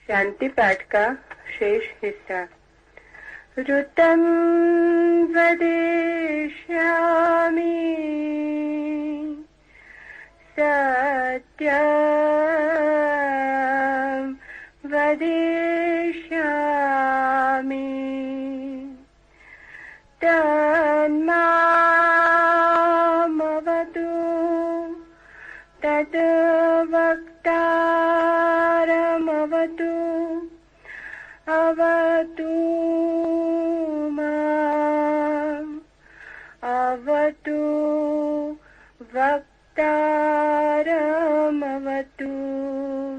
शांति पाठ का शेष हिस्सा। ऋतं वदिष्यामि सत्यं वदिष्यामि तन्मामवतु तद्वक्तारमवतु अवतु माम् अवतु वक्तारमवतु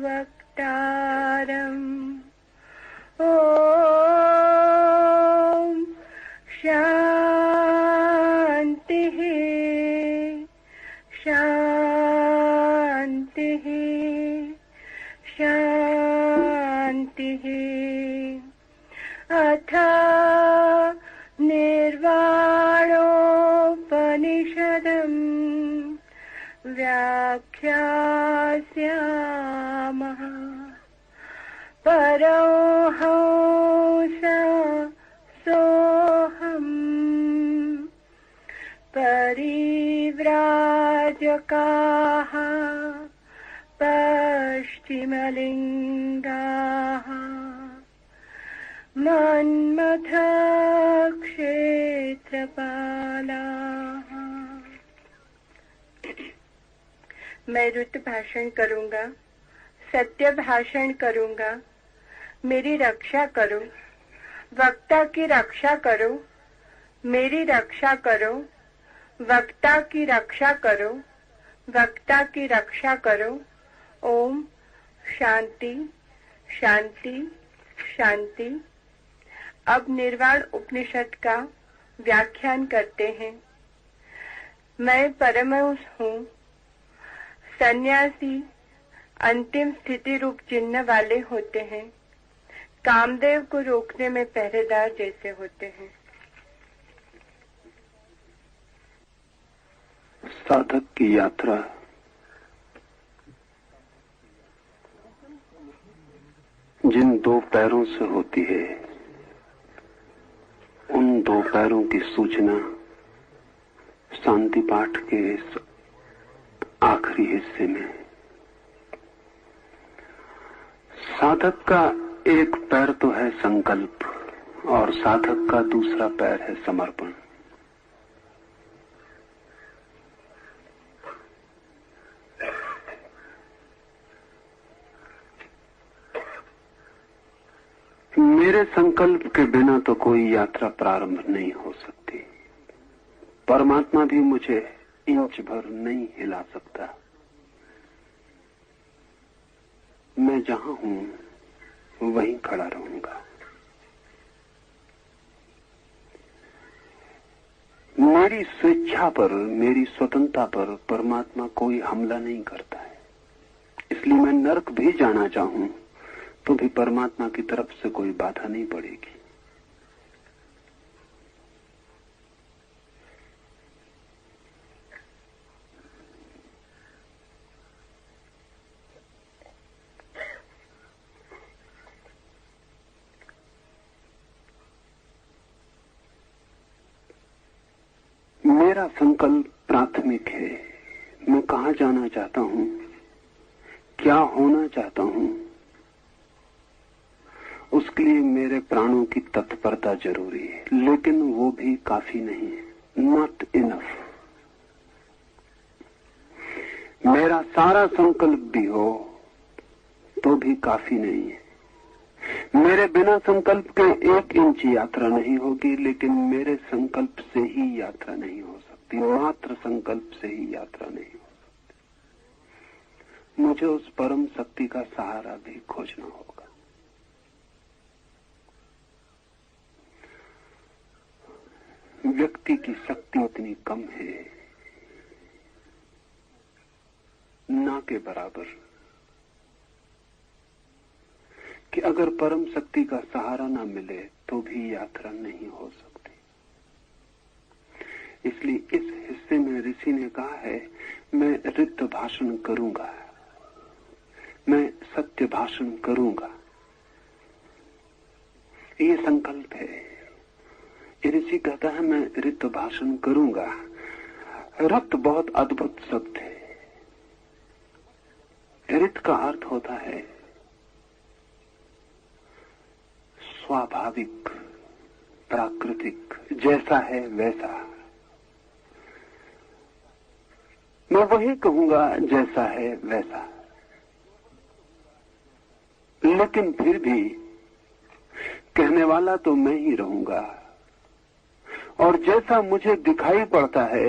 वक्तारम्। ॐ शान्तिः शान्तिः शान्तिः। अथ निर्वाणोपनिषदम् व्याख्यास्यामः। परमहंस सोऽहम् परिव्राजकाः पश्चिमलिङ्गाः मन्मथ क्षेत्रपालाः। मैं ऋत भाषण करूंगा, सत्य भाषण करूंगा। मेरी रक्षा करो, वक्ता की रक्षा करो, मेरी रक्षा करो, वक्ता की रक्षा करो, वक्ता की रक्षा करो। ओम शांति शांति शांति। अब निर्वाण उपनिषद का व्याख्यान करते हैं। मैं परमहंस हूँ। सन्यासी अंतिम स्थिति रूप चिन्ह वाले होते हैं, कामदेव को रोकने में पहरेदार जैसे होते हैं। साधक की यात्रा जिन दो पैरों से होती है, उन दो पैरों की सूचना शांति पाठ के इस आखिरी हिस्से में। साधक का एक पैर तो है संकल्प और साधक का दूसरा पैर है समर्पण। मेरे संकल्प के बिना तो कोई यात्रा प्रारंभ नहीं हो सकती। परमात्मा भी मुझे इंच भर नहीं हिला सकता। मैं जहां हूं वहीं खड़ा रहूंगा। मेरी स्वेच्छा पर, मेरी स्वतंत्रता पर परमात्मा कोई हमला नहीं करता है। इसलिए मैं नरक भी जाना चाहूं तो भी परमात्मा की तरफ से कोई बाधा नहीं पड़ेगी। मेरा संकल्प प्राथमिक है। मैं कहां जाना चाहता हूं, क्या होना चाहता हूं, उसके लिए मेरे प्राणों की तत्परता जरूरी है। लेकिन वो भी काफी नहीं है, नॉट इनफ। मेरा सारा संकल्प भी हो तो भी काफी नहीं है। मेरे बिना संकल्प के 1 इंच यात्रा नहीं होगी, लेकिन मेरे संकल्प से ही यात्रा नहीं हो सकती। मात्र संकल्प से ही यात्रा नहीं हो सकती। मुझे उस परम शक्ति का सहारा भी खोजना होगा। व्यक्ति की शक्ति इतनी कम है, ना के बराबर, कि अगर परम शक्ति का सहारा ना मिले तो भी यात्रा नहीं हो सकती। इसलिए इस हिस्से में ऋषि ने कहा है, मैं ऋत भाषण करूंगा, मैं सत्य भाषण करूंगा, ये संकल्प है। ऋषि कहता है मैं ऋत भाषण करूंगा। ऋत बहुत अद्भुत शब्द है। ऋत का अर्थ होता है स्वाभाविक, प्राकृतिक, जैसा है वैसा। मैं वही कहूंगा जैसा है वैसा, लेकिन फिर भी कहने वाला तो मैं ही रहूंगा, और जैसा मुझे दिखाई पड़ता है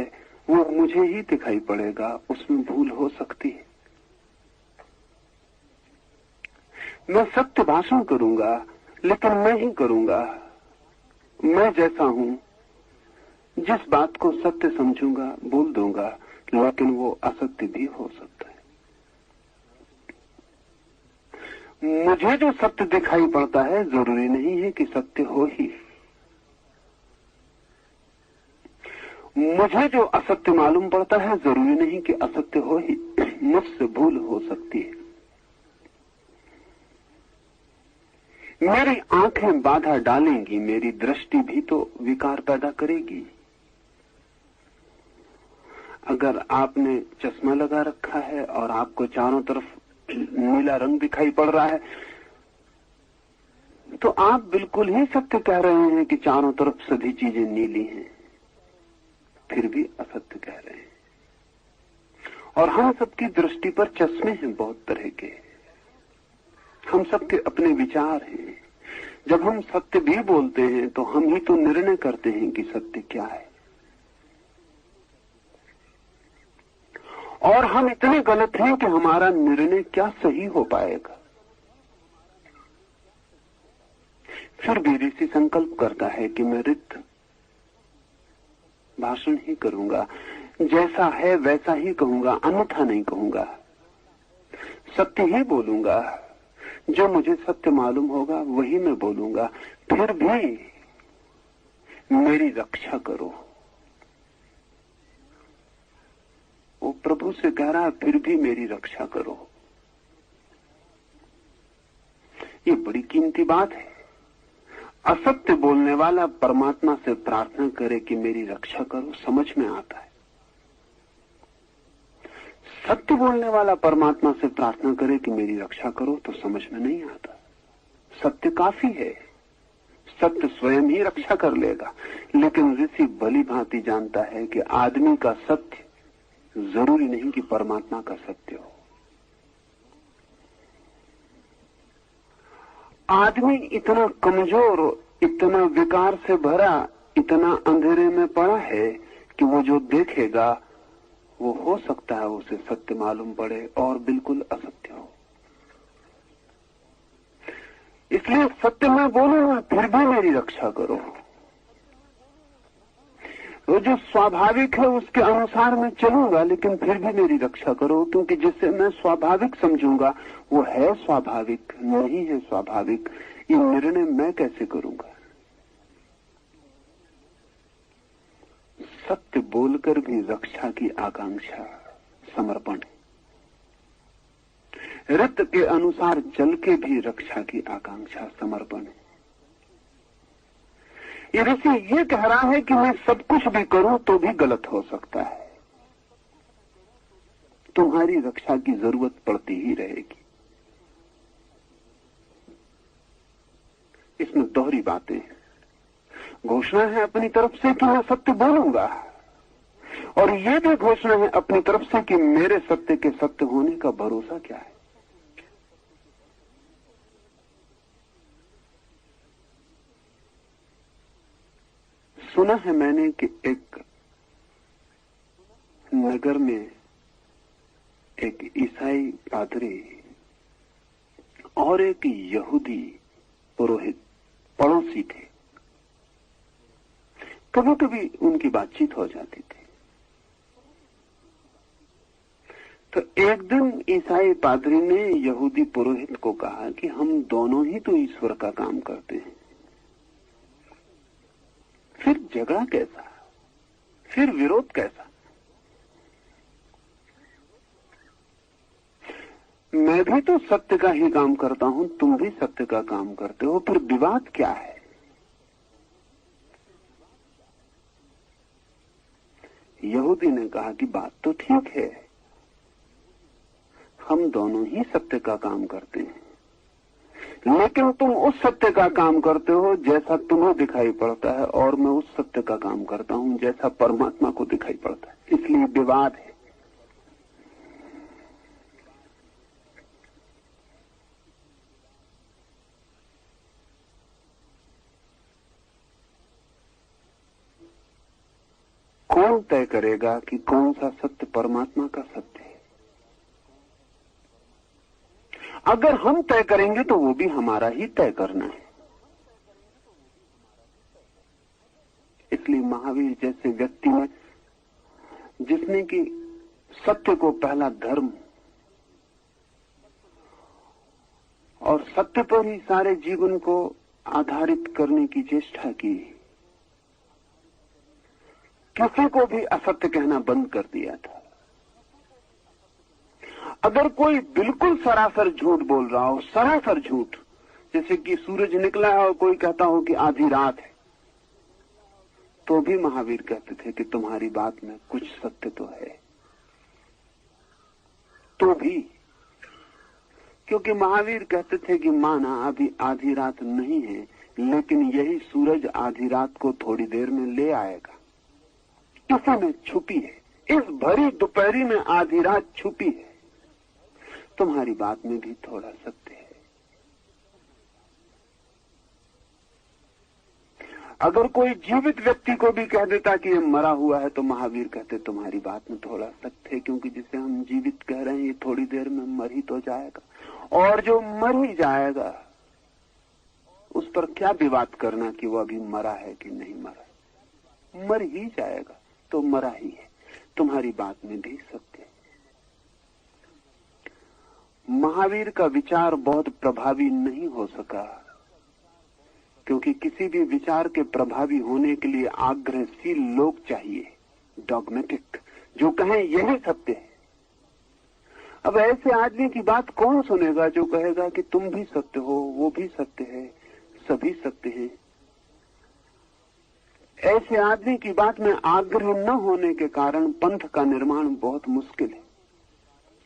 वो मुझे ही दिखाई पड़ेगा, उसमें भूल हो सकती है। मैं सत्य भाषण करूंगा, लेकिन मैं ही करूंगा। मैं जैसा हूं, जिस बात को सत्य समझूंगा बोल दूंगा, लेकिन वो असत्य भी हो सकता है। मुझे जो सत्य दिखाई पड़ता है जरूरी नहीं है कि सत्य हो ही। मुझे जो असत्य मालूम पड़ता है जरूरी नहीं कि असत्य हो ही। मुझसे भूल हो सकती है। मेरी आंखें बाधा डालेंगी, मेरी दृष्टि भी तो विकार पैदा करेगी। अगर आपने चश्मा लगा रखा है और आपको चारों तरफ नीला रंग दिखाई पड़ रहा है, तो आप बिल्कुल ही सत्य कह रहे हैं कि चारों तरफ सभी चीजें नीली हैं, फिर भी असत्य कह रहे हैं। और हम सबकी दृष्टि पर चश्मे हैं बहुत तरह के। हम सबके अपने विचार हैं। जब हम सत्य भी बोलते हैं तो हम ही तो निर्णय करते हैं कि सत्य क्या है। और हम इतने गलत हैं कि हमारा निर्णय क्या सही हो पाएगा। फिर भी ऋषि संकल्प करता है कि मैं ऋत भाषण ही करूंगा, जैसा है वैसा ही कहूंगा, अन्यथा नहीं कहूंगा। सत्य ही बोलूंगा, जो मुझे सत्य मालूम होगा वही मैं बोलूंगा। फिर भी मेरी रक्षा करो। वो प्रभु से कह रहा है फिर भी मेरी रक्षा करो। ये बड़ी कीमती बात है। असत्य बोलने वाला परमात्मा से प्रार्थना करे कि मेरी रक्षा करो, समझ में आता है। सत्य बोलने वाला परमात्मा से प्रार्थना करे कि मेरी रक्षा करो तो समझ में नहीं आता। सत्य काफी है, सत्य स्वयं ही रक्षा कर लेगा। लेकिन ऋषि भली भांति जानता है कि आदमी का सत्य जरूरी नहीं कि परमात्मा का सत्य हो। आदमी इतना कमजोर, इतना विकार से भरा, इतना अंधेरे में पड़ा है कि वो जो देखेगा वो हो सकता है उसे सत्य मालूम पड़े और बिल्कुल असत्य हो। इसलिए सत्य मैं बोलूंगा फिर भी मेरी रक्षा करो। वो जो स्वाभाविक है उसके अनुसार मैं चलूंगा, लेकिन फिर भी मेरी रक्षा करो, क्योंकि जिसे मैं स्वाभाविक समझूंगा वो है स्वाभाविक नहीं है स्वाभाविक। ये निर्णय मैं कैसे करूंगा। सत्य बोलकर भी रक्षा की आकांक्षा समर्पण, ऋत के अनुसार चल के भी रक्षा की आकांक्षा समर्पण है। ये ऋषि ये कह रहा है कि मैं सब कुछ भी करूं तो भी गलत हो सकता है, तुम्हारी रक्षा की जरूरत पड़ती ही रहेगी। इसमें दोहरी बातें हैं। घोषणा है अपनी तरफ से कि मैं सत्य बोलूंगा, और यह भी घोषणा है अपनी तरफ से कि मेरे सत्य के सत्य होने का भरोसा क्या है। सुना है मैंने कि एक नगर में एक ईसाई पादरी और एक यहूदी पुरोहित पड़ोसी थे। कभी कभी उनकी बातचीत हो जाती थी। तो एक दिन ईसाई पादरी ने यहूदी पुरोहित को कहा कि हम दोनों ही तो ईश्वर का काम करते हैं, फिर झगड़ा कैसा, फिर विरोध कैसा। मैं भी तो सत्य का ही काम करता हूं, तुम भी सत्य का काम करते हो, फिर विवाद क्या है। यहूदी ने कहा कि बात तो ठीक है, हम दोनों ही सत्य का काम करते हैं, लेकिन तुम उस सत्य का काम करते हो जैसा तुम्हें दिखाई पड़ता है, और मैं उस सत्य का काम करता हूं जैसा परमात्मा को दिखाई पड़ता है। इसलिए विवाद है। कौन तय करेगा कि कौन सा सत्य परमात्मा का सत्य है? अगर हम तय करेंगे तो वो भी हमारा ही तय करना है। इसलिए महावीर जैसे व्यक्ति ने, जिसने कि सत्य को पहला धर्म और सत्य पर ही सारे जीवन को आधारित करने की चेष्टा की, किसी को भी असत्य कहना बंद कर दिया था। अगर कोई बिल्कुल सरासर झूठ बोल रहा हो, सरासर झूठ, जैसे कि सूरज निकला है और कोई कहता हो कि आधी रात है, तो भी महावीर कहते थे कि तुम्हारी बात में कुछ सत्य तो है। तो भी, क्योंकि महावीर कहते थे कि माना अभी आधी रात नहीं है, लेकिन यही सूरज आधी रात को थोड़ी देर में ले आएगा। इसी में छुपी है, इस भरी दोपहरी में आधी रात छुपी है। तुम्हारी बात में भी थोड़ा सत्य है। अगर कोई जीवित व्यक्ति को भी कह देता कि ये मरा हुआ है, तो महावीर कहते तुम्हारी बात में थोड़ा सत्य है, क्योंकि जिसे हम जीवित कह रहे हैं ये थोड़ी देर में मर ही तो जाएगा, और जो मर ही जाएगा उस पर क्या विवाद करना कि वो अभी मरा है कि नहीं मरा। मर ही जाएगा तो मरा ही है। तुम्हारी बात में भी सत्य है। महावीर का विचार बहुत प्रभावी नहीं हो सका, क्योंकि किसी भी विचार के प्रभावी होने के लिए आग्रहशील लोग चाहिए, डॉगमेटिक, जो कहें यही सत्य है। अब ऐसे आदमी की बात कौन सुनेगा जो कहेगा कि तुम भी सत्य हो, वो भी सत्य है, सभी सत्य हैं। ऐसे आदमी की बात में आग्रह न होने के कारण पंथ का निर्माण बहुत मुश्किल है,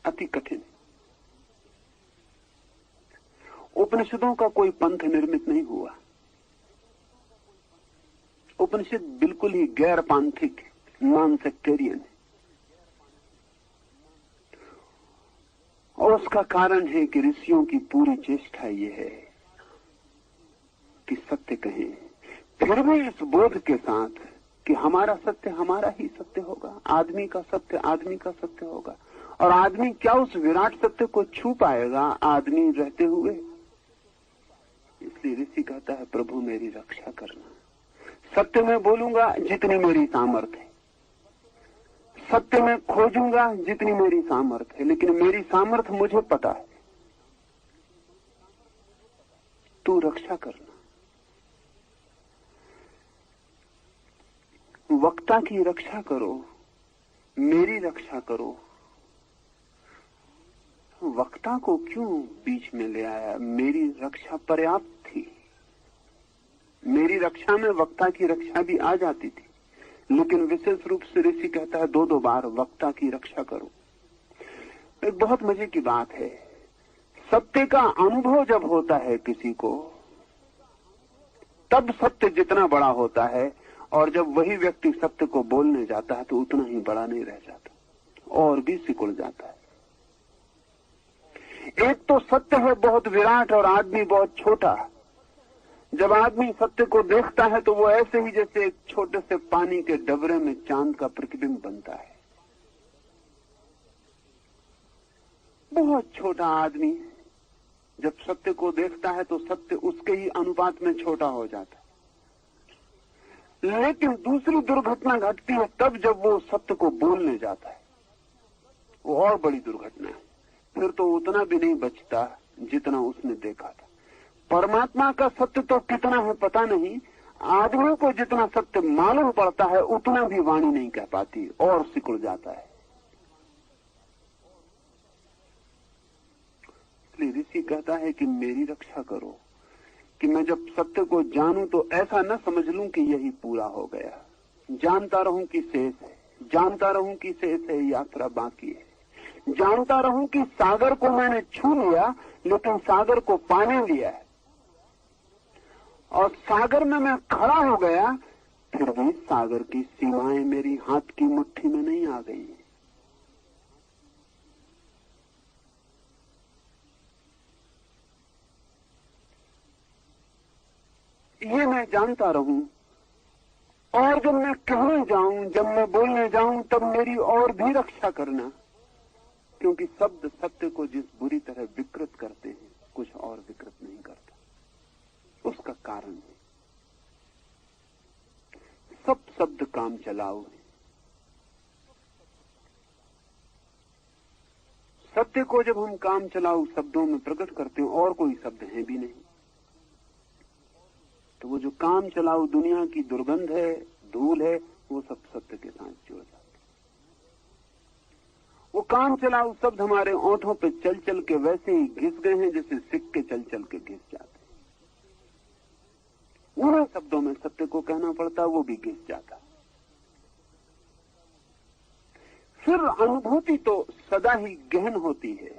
अति कठिन है। उपनिषदों का कोई पंथ निर्मित नहीं हुआ। उपनिषद बिल्कुल ही गैर पांथिक, नॉन सेक्टेरियन है, और उसका कारण है कि ऋषियों की पूरी चेष्टा ये है कि सत्य कहें, फिर भी इस बोध के साथ कि हमारा सत्य हमारा ही सत्य होगा, आदमी का सत्य आदमी का सत्य होगा, और आदमी क्या उस विराट सत्य को छू पाएगा आदमी रहते हुए। इसलिए ऋषि कहता है प्रभु मेरी रक्षा करना। सत्य में बोलूंगा जितनी मेरी सामर्थ्य है, सत्य में खोजूंगा जितनी मेरी सामर्थ्य है, लेकिन मेरी सामर्थ्य मुझे पता है, तू रक्षा करना। वक्ता की रक्षा करो, मेरी रक्षा करो। वक्ता को क्यों बीच में ले आया? मेरी रक्षा पर्याप्त थी। मेरी रक्षा में वक्ता की रक्षा भी आ जाती थी, लेकिन विशेष रूप से ऋषि कहता है दो बार वक्ता की रक्षा करो। एक बहुत मजे की बात है, सत्य का अनुभव जब होता है किसी को, तब सत्य जितना बड़ा होता है, और जब वही व्यक्ति सत्य को बोलने जाता है तो उतना ही बड़ा नहीं रह जाता, और भी सिकुड़ जाता है। एक तो सत्य है बहुत विराट और आदमी बहुत छोटा। जब आदमी सत्य को देखता है तो वो ऐसे ही जैसे एक छोटे से पानी के डबरे में चांद का प्रतिबिंब बनता है। बहुत छोटा आदमी जब सत्य को देखता है तो सत्य उसके ही अनुपात में छोटा हो जाता है। लेकिन दूसरी दुर्घटना घटती है तब जब वो सत्य को बोलने जाता है, वो और बड़ी दुर्घटना है। फिर तो उतना भी नहीं बचता जितना उसने देखा था। परमात्मा का सत्य तो कितना है पता नहीं, आदमी को जितना सत्य मालूम पड़ता है उतना भी वाणी नहीं कह पाती और सिकुड़ जाता है। इसलिए ऋषि कहता है कि मेरी रक्षा करो, कि मैं जब सत्य को जानूं तो ऐसा न समझ लूं कि यही पूरा हो गया, जानता रहूं कि शेष है, जानता रहूं कि शेष है यात्रा बाकी है। जानता रहूं कि सागर को मैंने छू लिया, लेकिन सागर को पाने लिया है। और सागर में मैं खड़ा हो गया, फिर भी सागर की सीमाएं मेरी हाथ की मुट्ठी में नहीं आ गई। ये मैं जानता रहूं। और जब मैं कहने जाऊं, जब मैं बोलने जाऊं, तब मेरी और भी रक्षा करना, क्योंकि शब्द सत्य को जिस बुरी तरह विकृत करते हैं, कुछ और विकृत नहीं करता। उसका कारण है सब शब्द काम चलाओ है। सत्य को जब हम काम चलाओ शब्दों में प्रकट करते हैं, और कोई शब्द है भी नहीं, तो वो जो काम चलाओ दुनिया की दुर्गंध है, धूल है, वो सब सत्य के साथ जुड़ जाते। वो काम चलाओ शब्द हमारे ओंठों पे चल चल के वैसे ही घिस गए हैं जैसे सिक्के चल चल के घिस जाते। उन्हीं शब्दों में सत्य को कहना पड़ता, वो भी घिस जाता। फिर अनुभूति तो सदा ही गहन होती है,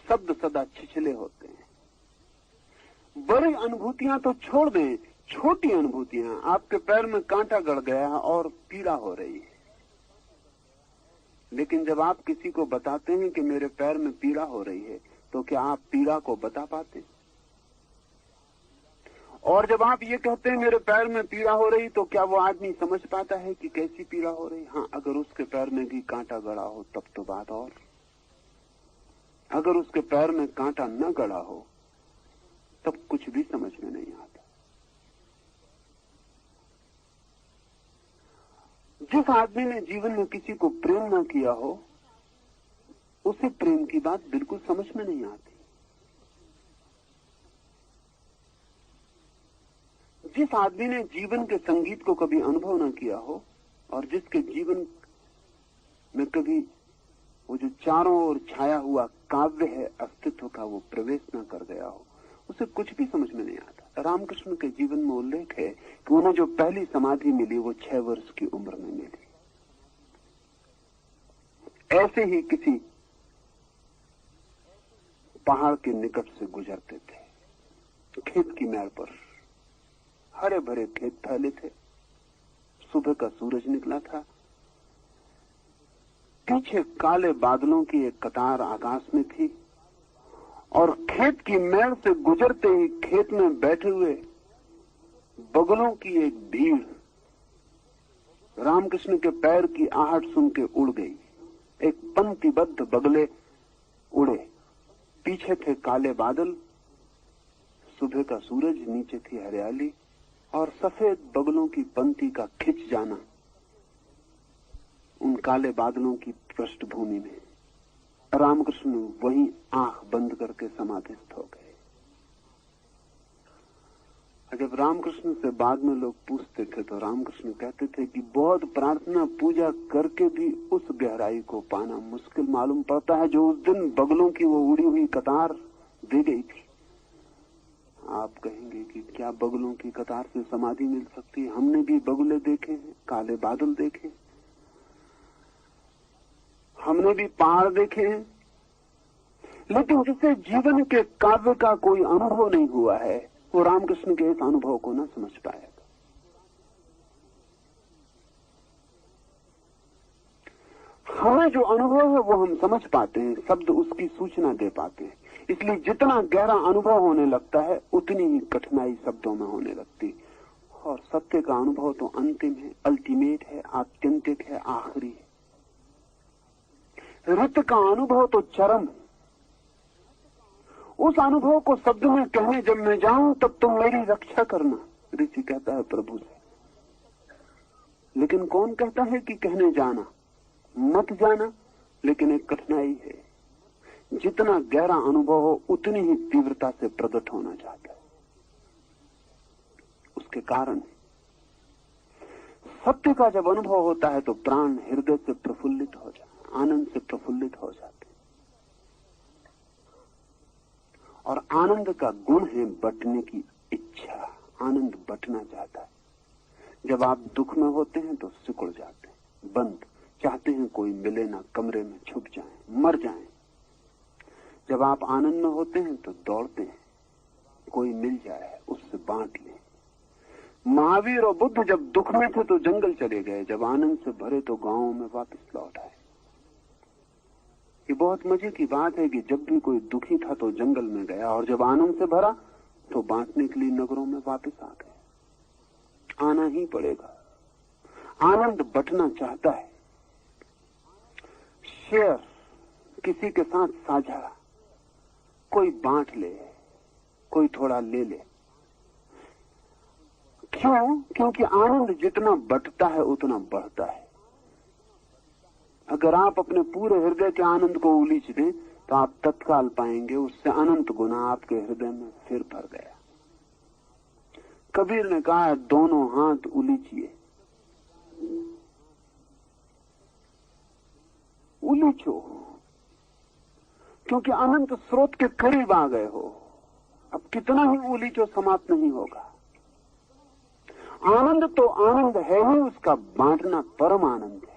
शब्द सदा छिछले होते हैं। बड़ी अनुभूतियां तो छोड़ दें, छोटी अनुभूतियां, आपके पैर में कांटा गड़ गया और पीड़ा हो रही है, लेकिन जब आप किसी को बताते हैं कि मेरे पैर में पीड़ा हो रही है, तो क्या आप पीड़ा को बता पाते? और जब आप ये कहते हैं मेरे पैर में पीड़ा हो रही, तो क्या वो आदमी समझ पाता है कि कैसी पीड़ा हो रही? हाँ, अगर उसके पैर में भी कांटा गड़ा हो तब तो बात और। अगर उसके पैर में कांटा न गड़ा हो तब कुछ भी समझ में नहीं आता। जिस आदमी ने जीवन में किसी को प्रेम ना किया हो, उसे प्रेम की बात बिल्कुल समझ में नहीं आती। जिस आदमी ने जीवन के संगीत को कभी अनुभव ना किया हो, और जिसके जीवन में कभी वो जो चारों ओर छाया हुआ काव्य है अस्तित्व का, वो प्रवेश ना कर गया हो, उसे कुछ भी समझ में नहीं आता। रामकृष्ण के जीवन में उल्लेख है कि उन्हें जो पहली समाधि मिली वो 6 वर्ष की उम्र में मिली। ऐसे ही किसी पहाड़ के निकट से गुजरते थे, खेत की मेड़ पर हरे भरे खेत फैले थे, सुबह का सूरज निकला था, पीछे काले बादलों की एक कतार आकाश में थी, और खेत की मेड़ से गुजरते ही खेत में बैठे हुए बगलों की एक भीड़ रामकृष्ण के पैर की आहट सुन के उड़ गई। एक पंक्तिबद्ध बगले उड़े, पीछे थे काले बादल, सुबह का सूरज, नीचे थी हरियाली, और सफेद बगलों की पंक्ति का खिंच जाना उन काले बादलों की पृष्ठभूमि में। रामकृष्ण वहीं आंख बंद करके समाधिस्थ हो गए। जब रामकृष्ण से बाद में लोग पूछते थे तो रामकृष्ण कहते थे कि बहुत प्रार्थना पूजा करके भी उस गहराई को पाना मुश्किल मालूम पड़ता है जो उस दिन बगलों की वो उड़ी हुई कतार दे गई थी। आप कहेंगे कि क्या बगलों की कतार से समाधि मिल सकती है? हमने भी बगुले देखे हैं, काले बादल देखे, हमने भी पहाड़ देखे हैं, लेकिन जिसे जीवन के काव्य का कोई अनुभव नहीं हुआ है, वो रामकृष्ण के इस अनुभव को न समझ पाएगा। हमें जो अनुभव है वो हम समझ पाते हैं, शब्द उसकी सूचना दे पाते हैं। इसलिए जितना गहरा अनुभव होने लगता है उतनी ही कठिनाई शब्दों में होने लगती। और सत्य का अनुभव तो अंतिम है, अल्टीमेट है, आत्यंतिक है, आखिरी है। रत का अनुभव तो चरम है। उस अनुभव को शब्द में कहने जब मैं जाऊं तब तुम मेरी रक्षा करना, ऋषि कहता है प्रभु से। लेकिन कौन कहता है कि कहने जाना, मत जाना? लेकिन एक कठिनाई है, जितना गहरा अनुभव हो उतनी ही तीव्रता से प्रकट होना चाहता है। उसके कारण सत्य का जब अनुभव होता है तो प्राण हृदय से प्रफुल्लित हो जाता, आनंद से प्रफुल्लित हो जाते। और आनंद का गुण है बंटने की इच्छा। आनंद बंटना चाहता है। जब आप दुख में होते हैं तो सिकुड़ जाते हैं, बंद, चाहते हैं कोई मिले ना, कमरे में छुप जाएं, मर जाएं। जब आप आनंद में होते हैं तो दौड़ते हैं, कोई मिल जाए उससे बांट लें। महावीर और बुद्ध जब दुख में थे तो जंगल चले गए, जब आनंद से भरे तो गांवों में वापस लौट आए। ये बहुत मजे की बात है कि जब भी कोई दुखी था तो जंगल में गया, और जब आनंद से भरा तो बांटने के लिए नगरों में वापस आ गए। आना ही पड़ेगा। आनंद बंटना चाहता है, शेयर, किसी के साथ साझा, कोई बांट ले, कोई थोड़ा ले ले। क्यों? क्योंकि आनंद जितना बंटता है उतना बढ़ता है। अगर आप अपने पूरे हृदय के आनंद को उलीच दें तो आप तत्काल पाएंगे उससे अनंत गुना आपके हृदय में फिर भर गया। कबीर ने कहा, दोनों हाथ उलीचिए। उलीचो, क्योंकि अनंत स्रोत के करीब आ गए हो। अब कितना ही उलीचो समाप्त नहीं होगा। आनंद तो आनंद है ही, उसका बांटना परम आनंद है।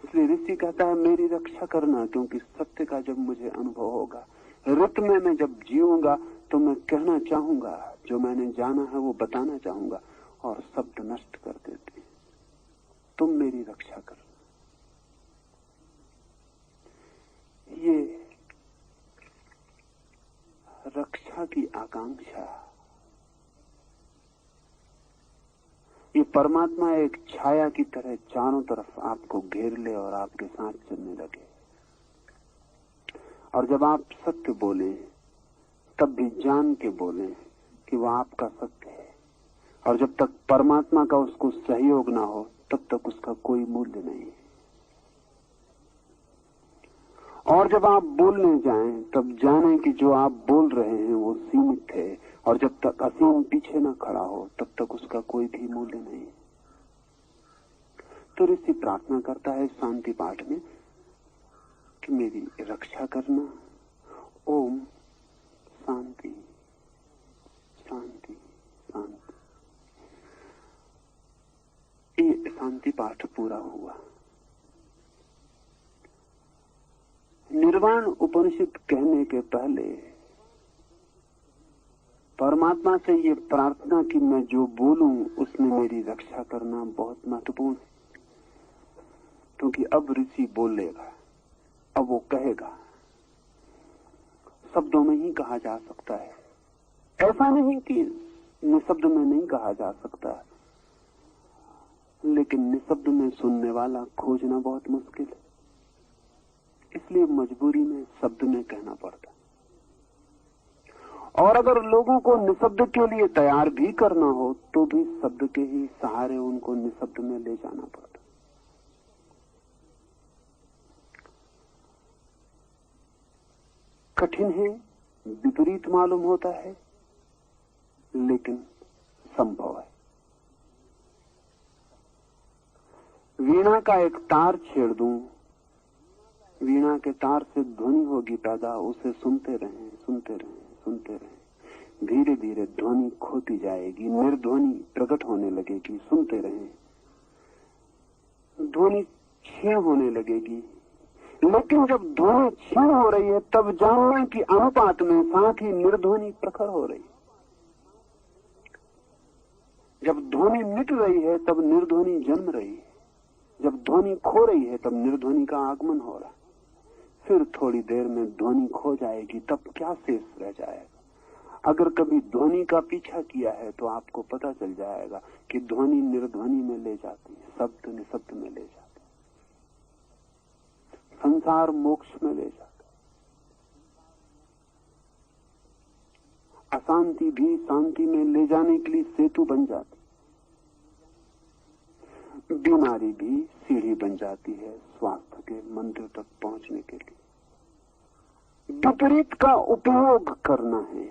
इसलिए ऋषि कहता है, मेरी रक्षा करना, क्योंकि सत्य का जब मुझे अनुभव होगा, रित में मैं जब जीऊंगा तो मैं कहना चाहूंगा, जो मैंने जाना है वो बताना चाहूंगा, और शब्द नष्ट कर देते। तुम मेरी रक्षा करना। ये रक्षा की आकांक्षा, ये परमात्मा एक छाया की तरह चारों तरफ आपको घेर ले और आपके साथ चलने लगे। और जब आप सत्य बोले तब भी जान के बोले कि वह आपका सत्य है, और जब तक परमात्मा का उसको सहयोग ना हो तब तक उसका कोई मूल्य नहीं है। और जब आप बोलने जाएं तब जाने कि जो आप बोल रहे हैं वो सीमित है, और जब तक असीम पीछे न खड़ा हो तब तक उसका कोई भी मूल्य नहीं। तो ऋषि प्रार्थना करता है शांति पाठ में कि मेरी रक्षा करना। ओम शांति शांति शांति। ये शांति पाठ पूरा हुआ। निर्वाण उपनिषद कहने के पहले परमात्मा से ये प्रार्थना कि मैं जो बोलूं उसमें मेरी रक्षा करना बहुत महत्वपूर्ण है। क्योंकि अब ऋषि बोलेगा, अब वो कहेगा। शब्दों में ही कहा जा सकता है, ऐसा नहीं कि निशब्द में नहीं कहा जा सकता, लेकिन निशब्द में सुनने वाला खोजना बहुत मुश्किल है। इसलिए मजबूरी में शब्द में कहना पड़ता। और अगर लोगों को निशब्द के लिए तैयार भी करना हो तो भी शब्द के ही सहारे उनको निशब्द में ले जाना पड़ता। कठिन है, विपरीत मालूम होता है, लेकिन संभव है। वीणा का एक तार छेड़ दूं, वीणा के तार से ध्वनि होगी पैदा, उसे सुनते रहें सुनते रहें सुनते रहें। धीरे धीरे ध्वनि खोती जाएगी, निर्ध्वनि प्रकट होने लगेगी, सुनते रहें। ध्वनि क्षीण होने लगेगी, लेकिन जब ध्वनि क्षीण हो रही है तब जानना कि अनुपात में साथ ही निर्ध्वनि प्रखर हो रही। जब ध्वनि मिट रही है तब निर्ध्वनि जन्म रही है। जब ध्वनि खो रही है तब निर्ध्वनि का आगमन हो रहा है। फिर थोड़ी देर में ध्वनि खो जाएगी, तब क्या शेष रह जाएगा। अगर कभी ध्वनि का पीछा किया है तो आपको पता चल जाएगा कि ध्वनि निर्ध्वनि में ले जाती है, शब्द निशब्द में ले जाती है, संसार मोक्ष में ले जाता है, अशांति भी शांति में ले जाने के लिए सेतु बन जाती, बीमारी भी सीढ़ी बन जाती है स्वास्थ्य के मंदिर तक पहुंचने के लिए। विपरीत का उपयोग करना है।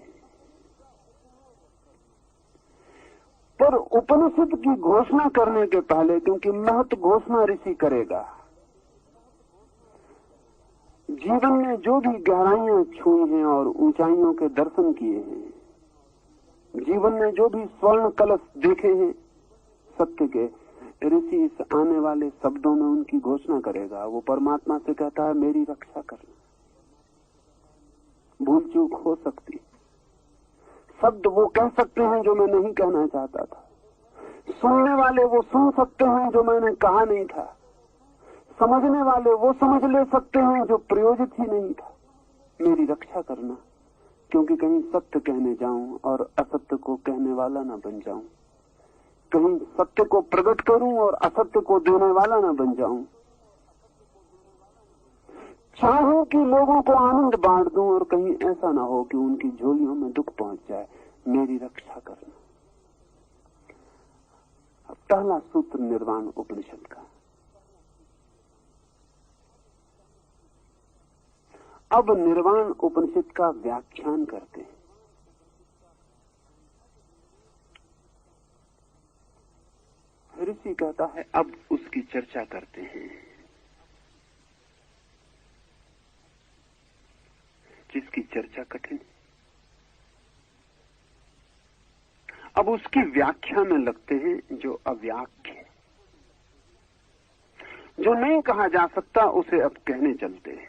पर उपनिषद की घोषणा करने के पहले, क्योंकि महत घोषणा ऋषि करेगा, जीवन में जो भी गहराइयां छुई हैं और ऊंचाइयों के दर्शन किए हैं, जीवन में जो भी स्वर्ण कलश देखे हैं सत्य के, ऋषि इस आने वाले शब्दों में उनकी घोषणा करेगा। वो परमात्मा से कहता है मेरी रक्षा करना, भूल चूक हो सकती, शब्द वो कह सकते हैं जो मैं नहीं कहना चाहता था, सुनने वाले वो सुन सकते हैं जो मैंने कहा नहीं था, समझने वाले वो समझ ले सकते हैं जो प्रयोजित ही नहीं था। मेरी रक्षा करना, क्योंकि कहीं सत्य कहने जाऊं और असत्य को कहने वाला ना बन जाऊं, कहीं सत्य को प्रकट करूं और असत्य को देने वाला ना बन जाऊं। चाहूं कि लोगों को आनंद बांट दूं और कहीं ऐसा ना हो कि उनकी झोलियों में दुख पहुंच जाए। मेरी रक्षा करना। अब पहला सूत्र निर्वाण उपनिषद का। अब निर्वाण उपनिषद का व्याख्यान करते हैं। ऋषि कहता है अब उसकी चर्चा करते हैं जिसकी चर्चा कठिन। अब उसकी व्याख्या में लगते हैं जो अव्याख्य है, जो नहीं कहा जा सकता उसे अब कहने चलते हैं,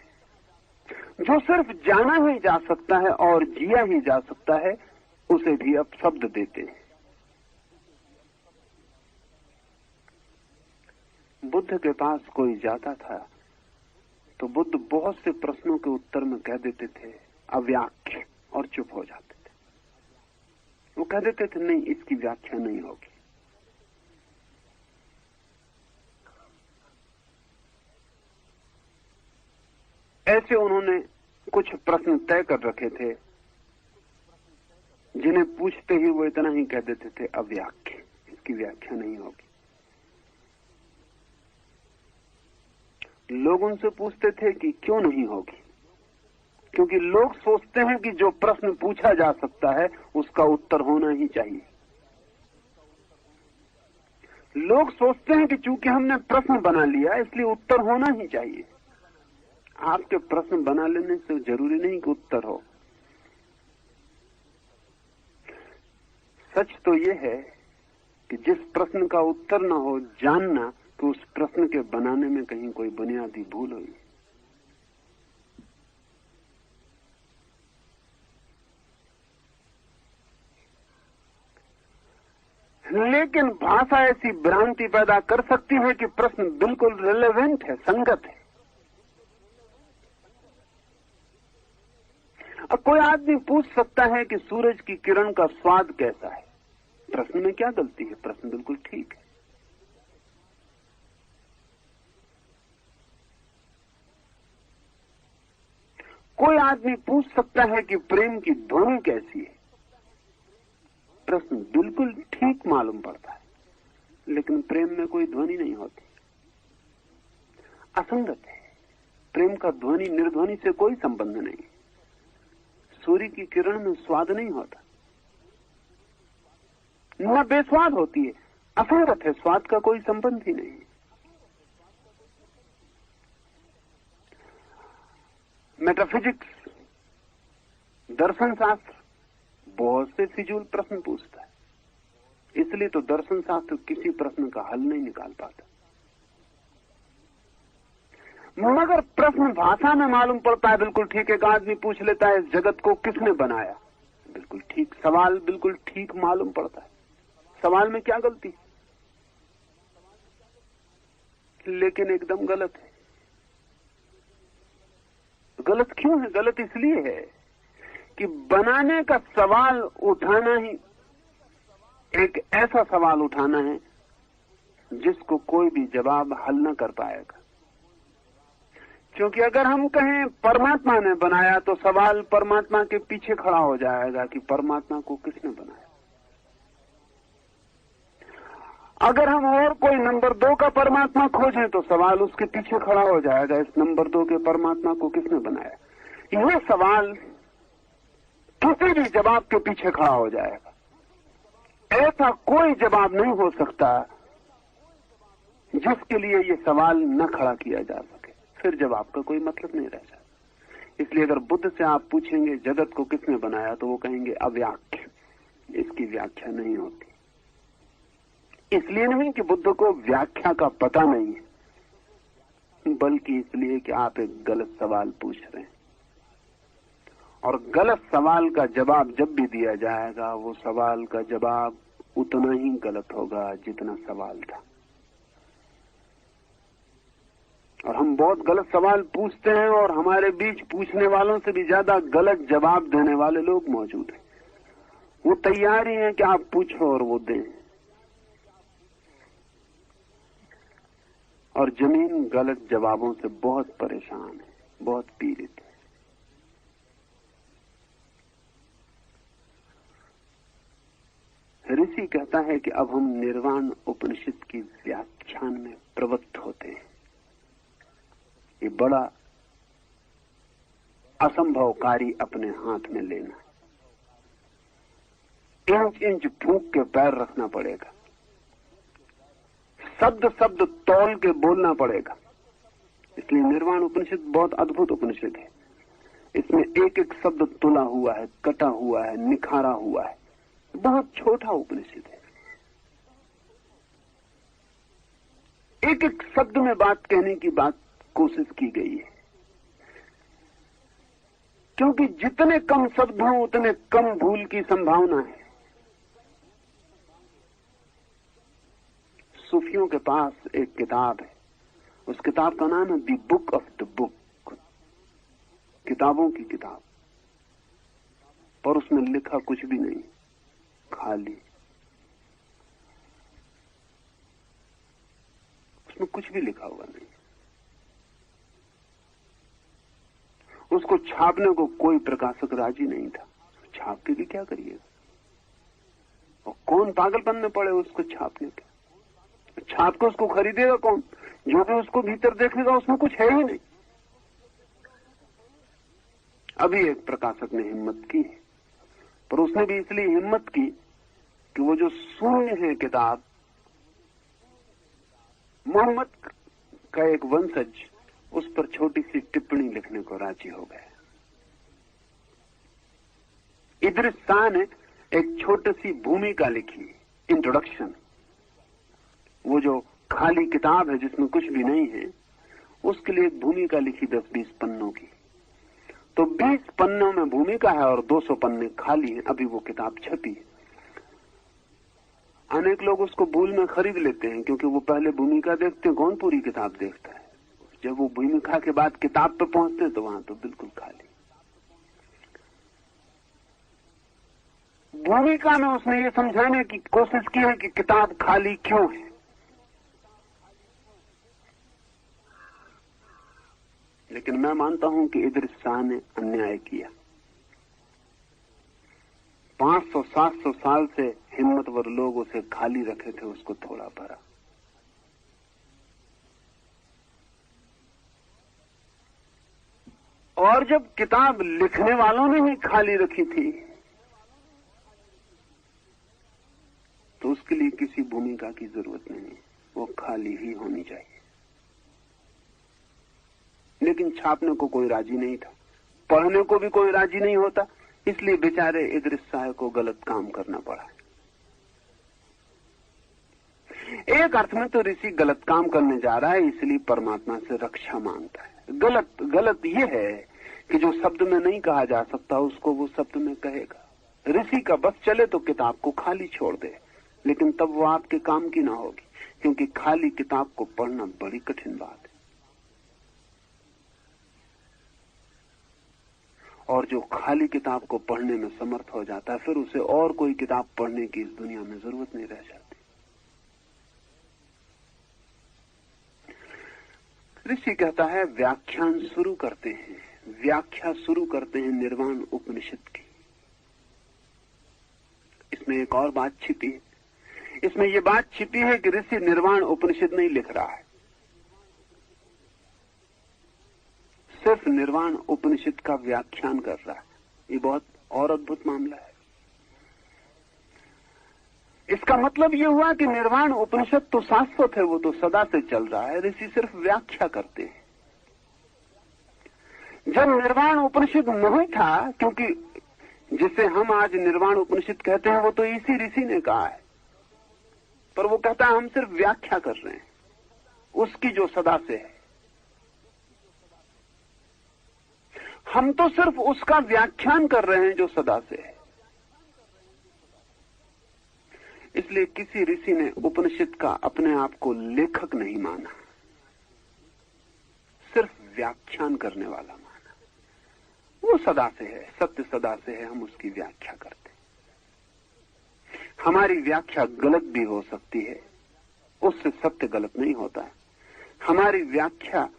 जो सिर्फ जाना ही जा सकता है और जिया ही जा सकता है उसे भी अब शब्द देते हैं। बुद्ध के पास कोई जाता था तो बुद्ध बहुत से प्रश्नों के उत्तर में कह देते थे अव्याख्य और चुप हो जाते थे। वो कह देते थे नहीं, इसकी व्याख्या नहीं होगी। ऐसे उन्होंने कुछ प्रश्न तय कर रखे थे जिन्हें पूछते ही वो इतना ही कह देते थे अव्याख्य, इसकी व्याख्या नहीं होगी। लोग उनसे पूछते थे कि क्यों नहीं होगी, क्योंकि लोग सोचते हैं कि जो प्रश्न पूछा जा सकता है उसका उत्तर होना ही चाहिए। लोग सोचते हैं कि चूंकि हमने प्रश्न बना लिया इसलिए उत्तर होना ही चाहिए। आपके प्रश्न बना लेने से जरूरी नहीं कि उत्तर हो। सच तो यह है कि जिस प्रश्न का उत्तर न हो, जानना कि उस प्रश्न के बनाने में कहीं कोई बुनियादी भूल हुई। लेकिन भाषा ऐसी भ्रांति पैदा कर सकती है कि प्रश्न बिल्कुल रिलेवेंट है, संगत है। अब कोई आदमी पूछ सकता है कि सूरज की किरण का स्वाद कैसा है। प्रश्न में क्या गलती है? प्रश्न बिल्कुल ठीक है। कोई आदमी पूछ सकता है कि प्रेम की ध्वनि कैसी है। प्रश्न बिल्कुल ठीक मालूम पड़ता है, लेकिन प्रेम में कोई ध्वनि नहीं होती, असंगत है। प्रेम का ध्वनि निर्ध्वनि से कोई संबंध नहीं। सूर्य की किरण में स्वाद नहीं होता, न बेस्वाद होती है, असंगत है, स्वाद का कोई संबंध ही नहीं। मेटाफिजिक्स, दर्शन शास्त्र बहुत से फिजूल प्रश्न पूछता है, इसलिए तो दर्शन शास्त्र किसी प्रश्न का हल नहीं निकाल पाता। मगर प्रश्न भाषा में मालूम पड़ता है, बिल्कुल ठीक। एक आदमी पूछ लेता है इस जगत को किसने बनाया, बिल्कुल ठीक। सवाल बिल्कुल ठीक मालूम पड़ता है, सवाल में क्या गलती, लेकिन एकदम गलत है। गलत क्यों है? गलत इसलिए है कि बनाने का सवाल उठाना ही एक ऐसा सवाल उठाना है जिसको कोई भी जवाब हल न कर पाएगा। क्योंकि अगर हम कहें परमात्मा ने बनाया तो सवाल परमात्मा के पीछे खड़ा हो जाएगा कि परमात्मा को किसने बनाया। अगर हम और कोई नंबर 2 का परमात्मा खोजें तो सवाल उसके पीछे खड़ा हो जाएगा, इस नंबर 2 के परमात्मा को किसने बनाया। यह सवाल किसी भी जवाब के पीछे खड़ा हो जाएगा। ऐसा कोई जवाब नहीं हो सकता जिसके लिए यह सवाल न खड़ा किया जा सके, फिर जवाब का कोई मतलब नहीं रह जाता। इसलिए अगर बुद्ध से आप पूछेंगे जगत को किसने बनाया तो वो कहेंगे अव्याख्य, इसकी व्याख्या नहीं होती। इसलिए नहीं कि बुद्ध को व्याख्या का पता नहीं है, बल्कि इसलिए कि आप एक गलत सवाल पूछ रहे हैं, और गलत सवाल का जवाब जब भी दिया जाएगा वो सवाल का जवाब उतना ही गलत होगा जितना सवाल था। और हम बहुत गलत सवाल पूछते हैं, और हमारे बीच पूछने वालों से भी ज्यादा गलत जवाब देने वाले लोग मौजूद हैं। वो तैयार ही हैं कि आप पूछो और वो दें। और जमीन गलत जवाबों से बहुत परेशान है, बहुत पीड़ित है। ऋषि कहता है कि अब हम निर्वाण उपनिषद की व्याख्यान में प्रवृत्त होते हैं। ये बड़ा असंभव कार्य अपने हाथ में लेना, इंच इंच फूंक के पैर रखना पड़ेगा, शब्द शब्द तौल के बोलना पड़ेगा। इसलिए निर्वाण उपनिषद बहुत अद्भुत उपनिषद है। इसमें एक एक शब्द तुला हुआ है, कटा हुआ है, निखारा हुआ है। बहुत छोटा उपनिषद है। एक एक शब्द में बात कहने की कोशिश की गई है, क्योंकि जितने कम शब्द हों उतने कम भूल की संभावना है। सूफियों के पास एक किताब है, उस किताब का नाम है the book of the book, किताबों की किताब। पर उसमें लिखा कुछ भी नहीं, खाली। उसमें कुछ भी लिखा हुआ नहीं। उसको छापने को कोई प्रकाशक राजी नहीं था। छाप के भी क्या करिएगा, और कौन पागलपन में पड़े उसको छापने के। छाप के उसको खरीदेगा कौन? जो भी उसको भीतर देखेगा उसमें कुछ है ही नहीं। अभी एक प्रकाशक ने हिम्मत की, पर उसने भी इसलिए हिम्मत की कि वो जो शून्य है किताब, मोहम्मद का एक वंशज उस पर छोटी सी टिप्पणी लिखने को राजी हो गया। इदरिस शाह ने एक छोटी सी भूमिका लिखी, इंट्रोडक्शन। वो जो खाली किताब है जिसमें कुछ भी नहीं है, उसके लिए एक भूमिका लिखी 10-20 पन्नों की। तो 20 पन्नों में भूमिका है और 200 पन्ने खाली हैं। अभी वो किताब छपी है। अनेक लोग उसको भूल में खरीद लेते हैं, क्योंकि वो पहले भूमिका देखते हैं, कौन पूरी किताब देखता है। जब वो भूमिका के बाद किताब पे पहुंचते हैं तो वहां तो बिल्कुल खाली। भूमिका में उसने ये समझाने की कोशिश की है कि किताब खाली क्यों है। लेकिन मैं मानता हूं कि इदरिस शाह ने अन्याय किया। 500-700 साल से हिम्मतवर लोग उसे खाली रखे थे, उसको थोड़ा भरा। और जब किताब लिखने वालों ने ही खाली रखी थी तो उसके लिए किसी भूमिका की जरूरत नहीं, वो खाली ही होनी चाहिए। लेकिन छापने को कोई राजी नहीं था, पढ़ने को भी कोई राजी नहीं होता, इसलिए बेचारे इदरिस शाह को गलत काम करना पड़ा। एक अर्थ में तो ऋषि गलत काम करने जा रहा है, इसलिए परमात्मा से रक्षा मांगता है। गलत ये है कि जो शब्द में नहीं कहा जा सकता उसको वो शब्द में कहेगा। ऋषि का बस चले तो किताब को खाली छोड़ दे, लेकिन तब वो आपके काम की ना होगी, क्योंकि खाली किताब को पढ़ना बड़ी कठिन बात है। और जो खाली किताब को पढ़ने में समर्थ हो जाता है, फिर उसे और कोई किताब पढ़ने की इस दुनिया में जरूरत नहीं रह जाती। ऋषि कहता है व्याख्यान शुरू करते हैं, व्याख्या शुरू करते हैं निर्वाण उपनिषद की। इसमें एक और बात छिपी है। इसमें यह बात छिपी है कि ऋषि निर्वाण उपनिषद नहीं लिख रहा है, सिर्फ निर्वाण उपनिषद का व्याख्यान कर रहा है। ये बहुत और अद्भुत मामला है। इसका मतलब यह हुआ कि निर्वाण उपनिषद तो शाश्वत है, वो तो सदा से चल रहा है, ऋषि सिर्फ व्याख्या करते हैं। जब निर्वाण उपनिषद नहीं था, क्योंकि जिसे हम आज निर्वाण उपनिषद कहते हैं वो तो इसी ऋषि ने कहा है, पर वो कहता है हम सिर्फ व्याख्या कर रहे हैं उसकी जो सदा से है। हम तो सिर्फ उसका व्याख्यान कर रहे हैं जो सदा से है। इसलिए किसी ऋषि ने उपनिषद का अपने आप को लेखक नहीं माना, सिर्फ व्याख्यान करने वाला माना। वो सदा से है, सत्य सदा से है, हम उसकी व्याख्या करते। हमारी व्याख्या गलत भी हो सकती है, उससे सत्य गलत नहीं होता है। हमारी व्याख्या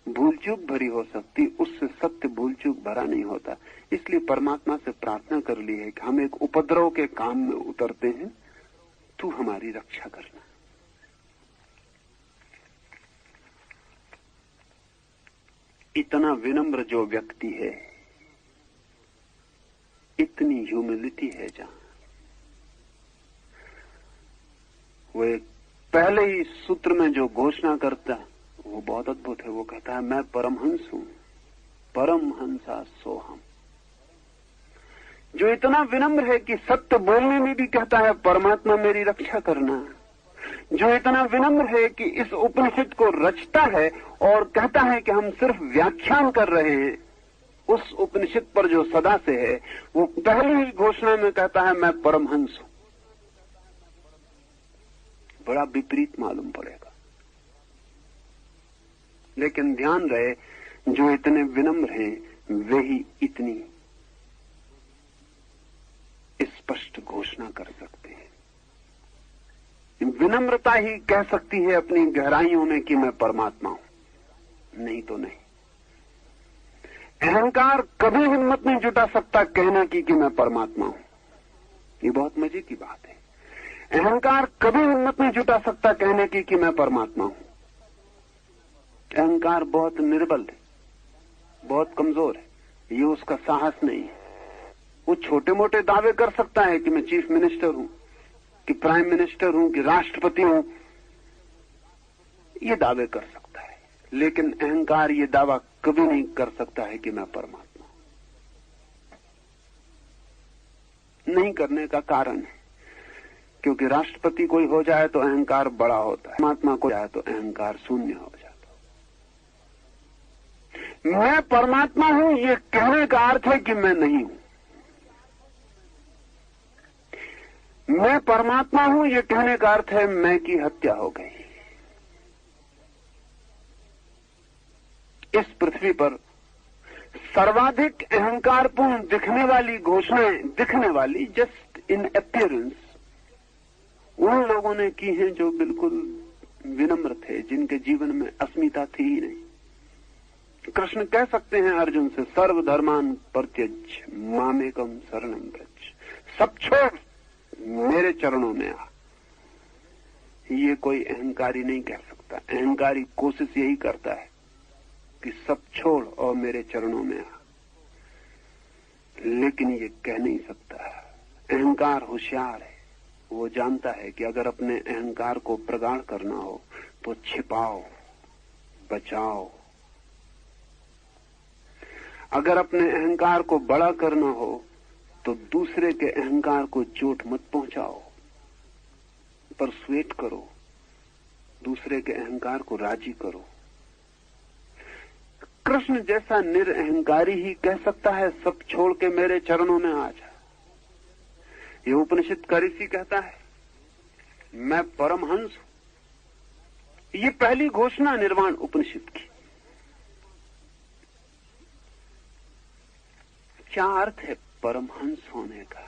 भूल चूक भरी हो सकती, उससे सत्य भूल चूक भरा नहीं होता। इसलिए परमात्मा से प्रार्थना कर ली है कि हम एक उपद्रव के काम में उतरते हैं, तू हमारी रक्षा करना। इतना विनम्र जो व्यक्ति है, इतनी ह्यूमिलिटी है जहां वो एक पहले ही सूत्र में जो घोषणा करता है वो बहुत अद्भुत है। वो कहता है मैं परमहंस हूं, परमहंसा सोहम। जो इतना विनम्र है कि सत्य बोलने में भी कहता है परमात्मा मेरी रक्षा करना। जो इतना विनम्र है कि इस उपनिषद को रचता है और कहता है कि हम सिर्फ व्याख्यान कर रहे हैं उस उपनिषद पर जो सदा से है, वो पहली ही घोषणा में कहता है मैं परमहंस हूं। बड़ा विपरीत मालूम पड़ेगा, लेकिन ध्यान रहे जो इतने विनम्र हैं वे ही इतनी स्पष्ट घोषणा कर सकते हैं। विनम्रता ही कह सकती है अपनी गहराइयों में कि मैं परमात्मा हूं, नहीं तो नहीं। अहंकार कभी हिम्मत नहीं जुटा सकता कहने की कि मैं परमात्मा हूं। ये बहुत मजे की बात है। अहंकार कभी हिम्मत नहीं जुटा सकता कहने की कि मैं परमात्मा हूं। अहंकार बहुत निर्बल है, बहुत कमजोर है, ये उसका साहस नहीं है। वो छोटे मोटे दावे कर सकता है कि मैं चीफ मिनिस्टर हूं, कि प्राइम मिनिस्टर हूं, कि राष्ट्रपति हूं, ये दावे कर सकता है, लेकिन अहंकार ये दावा कभी नहीं कर सकता है कि मैं परमात्मा हूं। नहीं करने का कारण है क्योंकि राष्ट्रपति कोई हो जाए तो अहंकार बड़ा होता है, परमात्मा को जाए तो अहंकार शून्य हो जाता है। मैं परमात्मा हूं ये कहने का अर्थ है कि मैं नहीं हूं। मैं परमात्मा हूं ये कहने का अर्थ है मैं की हत्या हो गई। इस पृथ्वी पर सर्वाधिक अहंकारपूर्ण दिखने वाली घोषणाएं, दिखने वाली जस्ट इन अपीयरेंस, उन लोगों ने की हैं जो बिल्कुल विनम्र थे, जिनके जीवन में अस्मिता थी ही नहीं। कृष्ण कह सकते हैं अर्जुन से सर्वधर्मान परित्यज मामेकम शरणं व्रज, सब छोड़ मेरे चरणों में आ। ये कोई अहंकारी नहीं कह सकता। अहंकारी कोशिश यही करता है कि सब छोड़ और मेरे चरणों में आ, लेकिन ये कह नहीं सकता। अहंकार होशियार है, वो जानता है कि अगर अपने अहंकार को प्रगाढ़ करना हो तो छिपाओ, बचाओ। अगर अपने अहंकार को बड़ा करना हो तो दूसरे के अहंकार को चोट मत पहुंचाओ, परसुएट करो, दूसरे के अहंकार को राजी करो। कृष्ण जैसा निरअहंकारी ही कह सकता है सब छोड़ के मेरे चरणों में आ जा। ये उपनिषद का ऋषि कहता है मैं परमहंस हूं। ये पहली घोषणा निर्वाण उपनिषद की। क्या अर्थ है परमहंस होने का?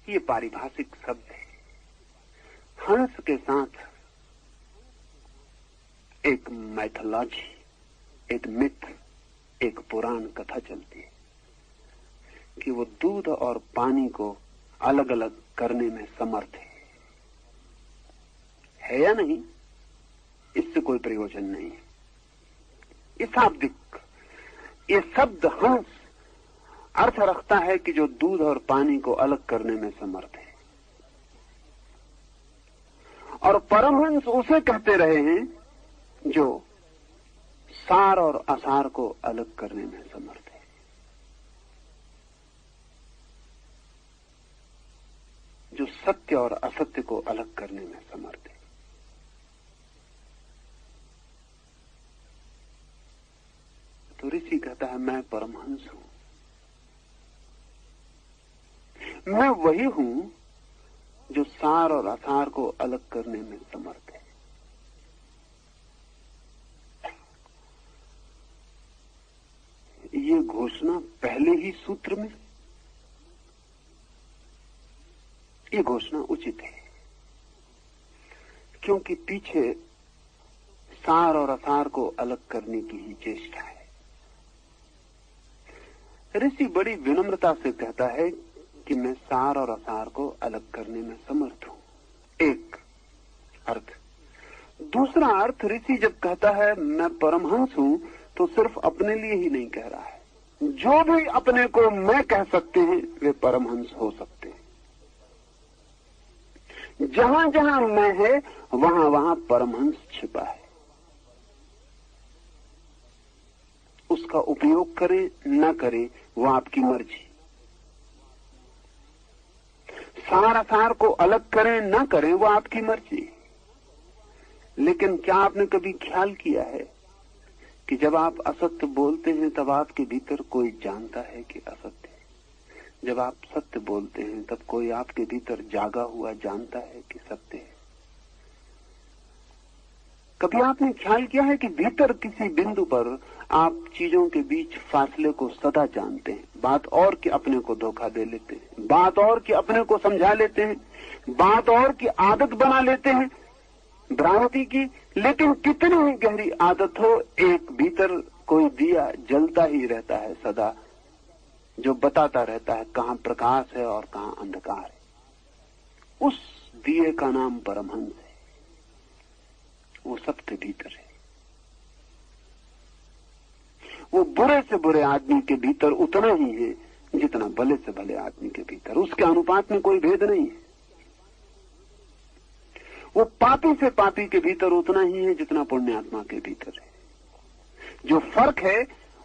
ये पारिभाषिक शब्द है। हंस के साथ एक मैथोलॉजी, एक मिथ, एक पुराण कथा चलती है कि वो दूध और पानी को अलग अलग करने में समर्थ है या नहीं, इससे कोई प्रयोजन नहीं है। ये शाब्दिक, ये शब्द हंस अर्थ रखता है कि जो दूध और पानी को अलग करने में समर्थ है। और परमहंस उसे कहते रहे हैं जो सार और असार को अलग करने में समर्थ है। जो सत्य और असत्य को अलग करने में समर्थ है। तो ऋषि कहता है मैं परमहंस हूं, मैं वही हूं जो सार और असार को अलग करने में समर्थ है। ये घोषणा पहले ही सूत्र में, ये घोषणा उचित है, क्योंकि पीछे सार और असार को अलग करने की ही चेष्टा है। ऋषि बड़ी विनम्रता से कहता है कि मैं सार और असार को अलग करने में समर्थ हूं, एक अर्थ। दूसरा अर्थ, ऋषि जब कहता है मैं परमहंस हूं, तो सिर्फ अपने लिए ही नहीं कह रहा है। जो भी अपने को मैं कह सकते हैं वे परमहंस हो सकते हैं। जहां जहां मैं है वहां वहां परमहंस छिपा है। उसका उपयोग करें न करें वो आपकी मर्जी। सार असार को अलग करें न करें वो आपकी मर्जी। लेकिन क्या आपने कभी ख्याल किया है कि जब आप असत्य बोलते हैं तब आपके भीतर कोई जानता है कि असत्य है। जब आप सत्य बोलते हैं तब कोई आपके भीतर जागा हुआ जानता है कि सत्य है। कभी आपने ख्याल किया है कि भीतर किसी बिंदु पर आप चीजों के बीच फासले को सदा जानते हैं, बात और कि अपने को धोखा दे लेते हैं, बात और कि अपने को समझा लेते हैं, बात और की आदत बना लेते हैं भ्रांति की। लेकिन कितनी ही गहरी आदत हो, एक भीतर कोई दिया जलता ही रहता है सदा, जो बताता रहता है कहां प्रकाश है और कहां अंधकार है। उस दिए का नाम परमहंस है। वो सबके भीतर है। वो बुरे से बुरे आदमी के भीतर उतना ही है जितना भले से भले आदमी के भीतर। उसके अनुपात में कोई भेद नहीं है। वो पापी से पापी के भीतर उतना ही है जितना पुण्यात्मा के भीतर है। जो फर्क है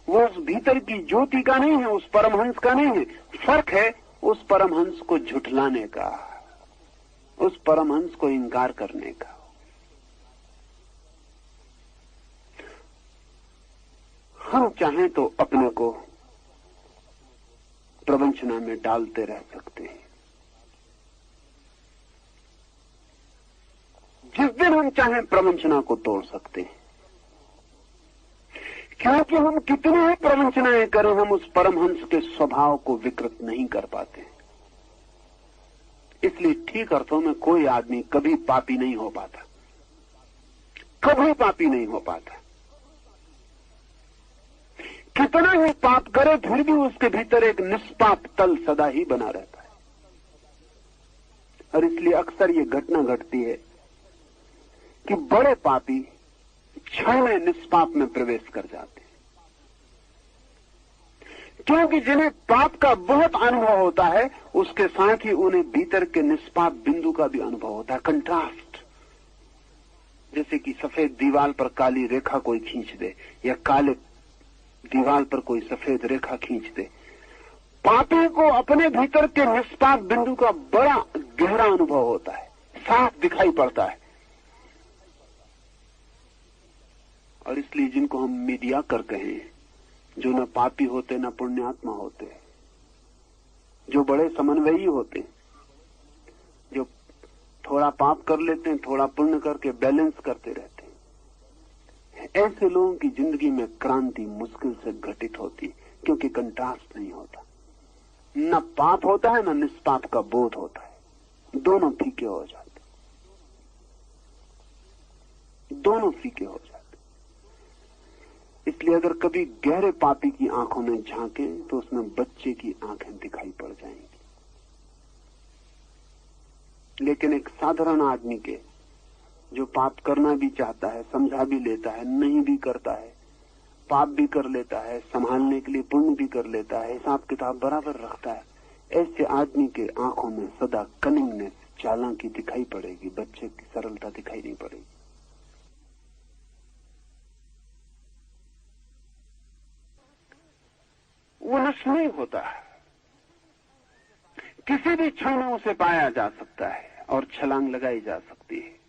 वो उस भीतर की ज्योति का नहीं है, उस परमहंस का नहीं है। फर्क है उस परमहंस को झुठलाने का, उस परमहंस को इंकार करने का। हम चाहें तो अपने को प्रवंचना में डालते रह सकते हैं। जिस दिन हम चाहें प्रवंचना को तोड़ सकते हैं, क्योंकि हम कितनी ही प्रवंचनाएं करें हम उस परमहंस के स्वभाव को विकृत नहीं कर पाते। इसलिए ठीक अर्थों में कोई आदमी कभी पापी नहीं हो पाता, कभी पापी नहीं हो पाता। कितना ही पाप करे फिर भी उसके भीतर एक निष्पाप तल सदा ही बना रहता है। और इसलिए अक्सर ये घटना घटती है कि बड़े पापी क्षण में निष्पाप में प्रवेश कर जाते हैं, क्योंकि जिन्हें पाप का बहुत अनुभव होता है उसके साथ ही उन्हें भीतर के निष्पाप बिंदु का भी अनुभव होता है। कंट्रास्ट, जैसे कि सफेद दीवार पर काली रेखा कोई खींच दे या काले दीवार पर कोई सफेद रेखा खींच दे। पापी को अपने भीतर के निष्पाप बिंदु का बड़ा गहरा अनुभव होता है, साफ दिखाई पड़ता है। और इसलिए जिनको हम मीडियाकर कहें, जो न पापी होते न पुण्यात्मा होते, जो बड़े समन्वयी होते, जो थोड़ा पाप कर लेते हैं थोड़ा पुण्य करके बैलेंस करते रहते हैं, ऐसे लोगों की जिंदगी में क्रांति मुश्किल से घटित होती, क्योंकि कंट्रास्ट नहीं होता। न पाप होता है न निष्पाप का बोध होता है। दोनों फीके हो जाते, दोनों फीके हो जाते। इसलिए अगर कभी गहरे पापी की आंखों में झांकें तो उसमें बच्चे की आंखें दिखाई पड़ जाएंगी। लेकिन एक साधारण आदमी के, जो पाप करना भी चाहता है, समझा भी लेता है, नहीं भी करता है, पाप भी कर लेता है, संभालने के लिए पुण्य भी कर लेता है, हिसाब किताब बराबर रखता है, ऐसे आदमी के आंखों में सदा कनिंगनेस, चालाकी दिखाई पड़ेगी, बच्चे की सरलता दिखाई नहीं पड़ेगी। वो नष्ट नहीं होता। किसी भी क्षण में उसे पाया जा सकता है और छलांग लगाई जा सकती है।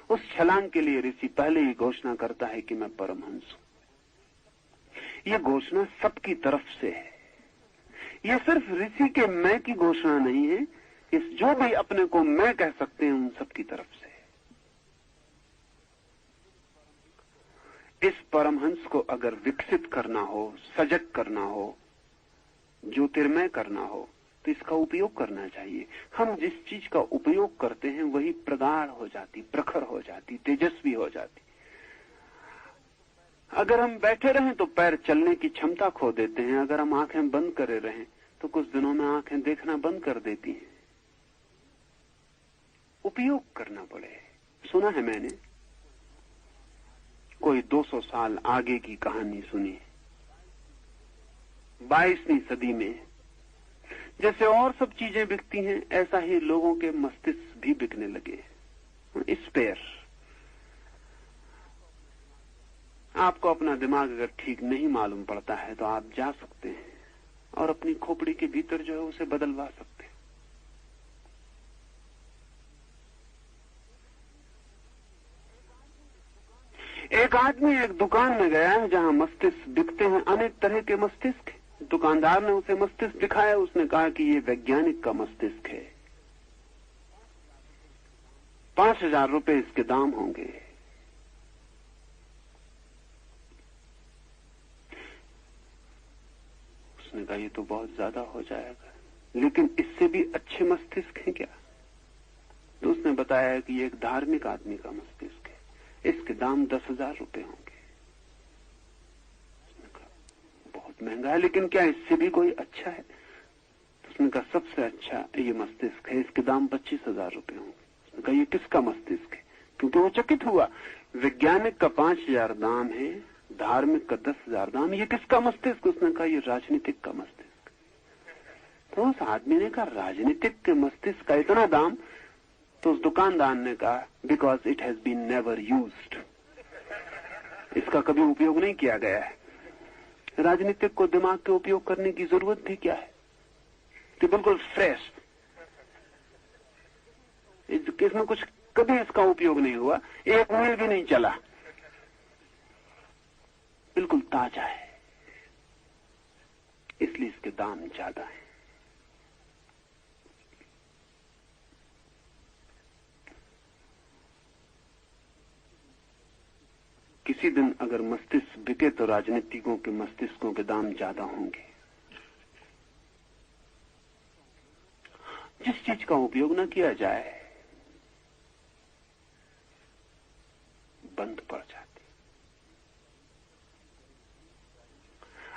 उस छलांग के लिए ऋषि पहले ही घोषणा करता है कि मैं परमहंस हूं। यह घोषणा सबकी तरफ से है। यह सिर्फ ऋषि के मैं की घोषणा नहीं है, इस जो भी अपने को मैं कह सकते हैं उन सबकी तरफ से। इस परमहंस को अगर विकसित करना हो, सजग करना हो, ज्योतिर्मय करना हो, तो इसका उपयोग करना चाहिए। हम जिस चीज का उपयोग करते हैं वही प्रगाढ़ हो जाती, प्रखर हो जाती, तेजस्वी हो जाती। अगर हम बैठे रहें तो पैर चलने की क्षमता खो देते हैं। अगर हम आंखें बंद करे रहें तो कुछ दिनों में आंखें देखना बंद कर देती हैं। उपयोग करना पड़े। सुना है मैंने, कोई 200 साल आगे की कहानी सुनी। 22वीं सदी में जैसे और सब चीजें बिकती हैं, ऐसा ही लोगों के मस्तिष्क भी बिकने लगे। स्पेयर। आपको अपना दिमाग अगर ठीक नहीं मालूम पड़ता है तो आप जा सकते हैं और अपनी खोपड़ी के भीतर जो है उसे बदलवा सकते हैं। एक आदमी एक दुकान में गया है जहां मस्तिष्क बिकते हैं, अनेक तरह के मस्तिष्क। दुकानदार ने उसे मस्तिष्क दिखाया। उसने कहा कि ये वैज्ञानिक का मस्तिष्क है, 5000 रुपए इसके दाम होंगे। उसने कहा ये तो बहुत ज्यादा हो जाएगा, लेकिन इससे भी अच्छे मस्तिष्क हैं क्या? तो उसने बताया कि ये एक धार्मिक आदमी का मस्तिष्क है, इसके दाम 10,000 रुपए होंगे। बहुत महंगा है, लेकिन क्या इससे भी कोई अच्छा है? तो उसने कहा सबसे अच्छा ये मस्तिष्क है, इसके दाम 25,000 रुपए होंगे। उसने कहा ये किसका मस्तिष्क है? क्योंकि वो चकित हुआ, वैज्ञानिक का 5,000 दाम है, धार्मिक का 10,000 दाम, ये किसका मस्तिष्क? उसने कहा ये राजनीतिक का मस्तिष्क। तो उस आदमी ने कहा राजनीतिक के मस्तिष्क का इतना दाम? तो उस दुकानदार ने कहा because it has been never used, इसका कभी उपयोग नहीं किया गया है। राजनीतिक को दिमाग के उपयोग करने की जरूरत भी क्या है? कि बिल्कुल फ्रेश, इसमें कुछ कभी इसका उपयोग नहीं हुआ, एक मील भी नहीं चला, बिल्कुल ताजा है, इसलिए इसके दाम ज्यादा है। किसी दिन अगर मस्तिष्क बिके तो राजनीतिकों के मस्तिष्कों के दाम ज्यादा होंगे। जिस चीज का उपयोग न किया जाए बंद पड़ जाती।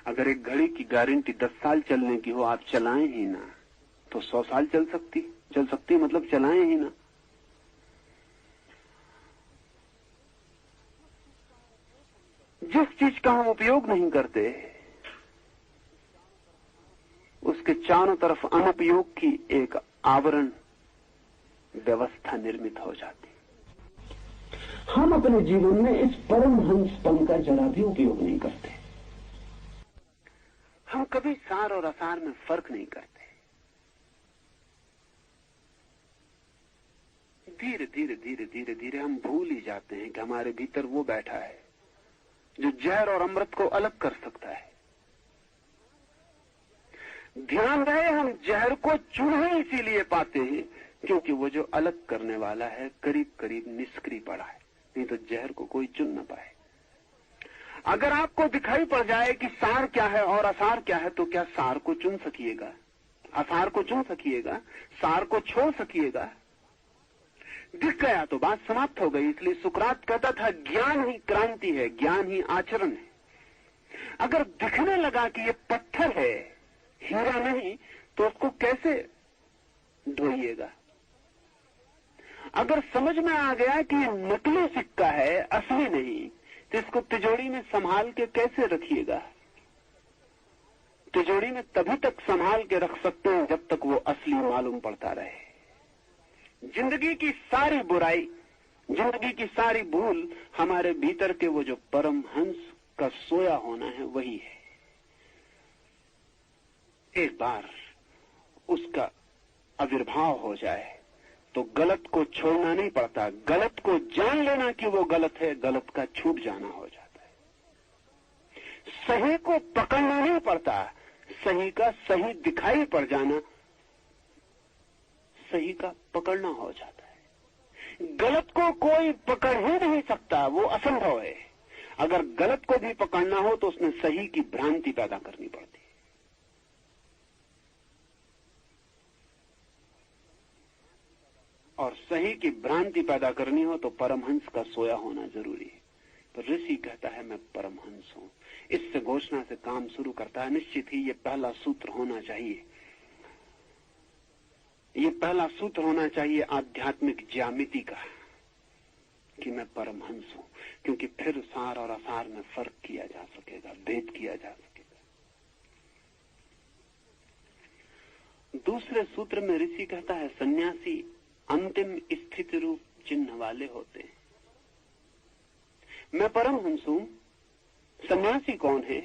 अगर एक घड़ी की गारंटी 10 साल चलने की हो, आप चलाएं ही ना तो 100 साल चल सकती मतलब चलाएं ही ना। जिस चीज का हम उपयोग नहीं करते उसके चारों तरफ अनुपयोग की एक आवरण व्यवस्था निर्मित हो जाती। हम अपने जीवन में इस परमहंसपन का जरा भी उपयोग नहीं करते। हम कभी सार और असार में फर्क नहीं करते। धीरे धीरे धीरे धीरे धीरे हम भूल ही जाते हैं कि हमारे भीतर वो बैठा है जो जहर और अमृत को अलग कर सकता है। ध्यान रहे, हम जहर को चुन ही इसीलिए पाते हैं क्योंकि वो जो अलग करने वाला है करीब करीब निष्क्रिय पड़ा है, नहीं तो जहर को कोई चुन न पाए। अगर आपको दिखाई पड़ जाए कि सार क्या है और असार क्या है, तो क्या सार को चुन सकिएगा? असार को चुन सकिएगा? सार को छोड़ सकिएगा? दिख गया तो बात समाप्त हो गई। इसलिए सुकरात कहता था ज्ञान ही क्रांति है, ज्ञान ही आचरण है। अगर दिखने लगा कि ये पत्थर है, हीरा नहीं, तो उसको कैसे ढोइएगा? अगर समझ में आ गया कि ये नकली सिक्का है, असली नहीं, तो इसको तिजोरी में संभाल के कैसे रखिएगा? तिजोरी में तभी तक संभाल के रख सकते हैं जब तक वो असली मालूम पड़ता रहे। जिंदगी की सारी बुराई, जिंदगी की सारी भूल हमारे भीतर के वो जो परमहंस का सोया होना है वही है। एक बार उसका आविर्भाव हो जाए तो गलत को छोड़ना नहीं पड़ता, गलत को जान लेना कि वो गलत है, गलत का छूट जाना हो जाता है। सही को पकड़ना नहीं पड़ता, सही का सही दिखाई पड़ जाना सही का पकड़ना हो जाता है। गलत को कोई पकड़ ही नहीं सकता, वो असंभव है। अगर गलत को भी पकड़ना हो तो उसने सही की भ्रांति पैदा करनी पड़ती है। और सही की भ्रांति पैदा करनी हो तो परमहंस का सोया होना जरूरी है। तो ऋषि कहता है मैं परमहंस हूं। इससे घोषणा से काम शुरू करता है। निश्चित ही ये पहला सूत्र होना चाहिए, ये पहला सूत्र होना चाहिए आध्यात्मिक ज्यामिति का कि मैं परमहंस हूं, क्योंकि फिर सार और असार में फर्क किया जा सकेगा, भेद किया जा सकेगा। दूसरे सूत्र में ऋषि कहता है सन्यासी अंतिम स्थिति रूप चिन्ह वाले होते हैं। मैं परमहंस हूं। सन्यासी कौन है?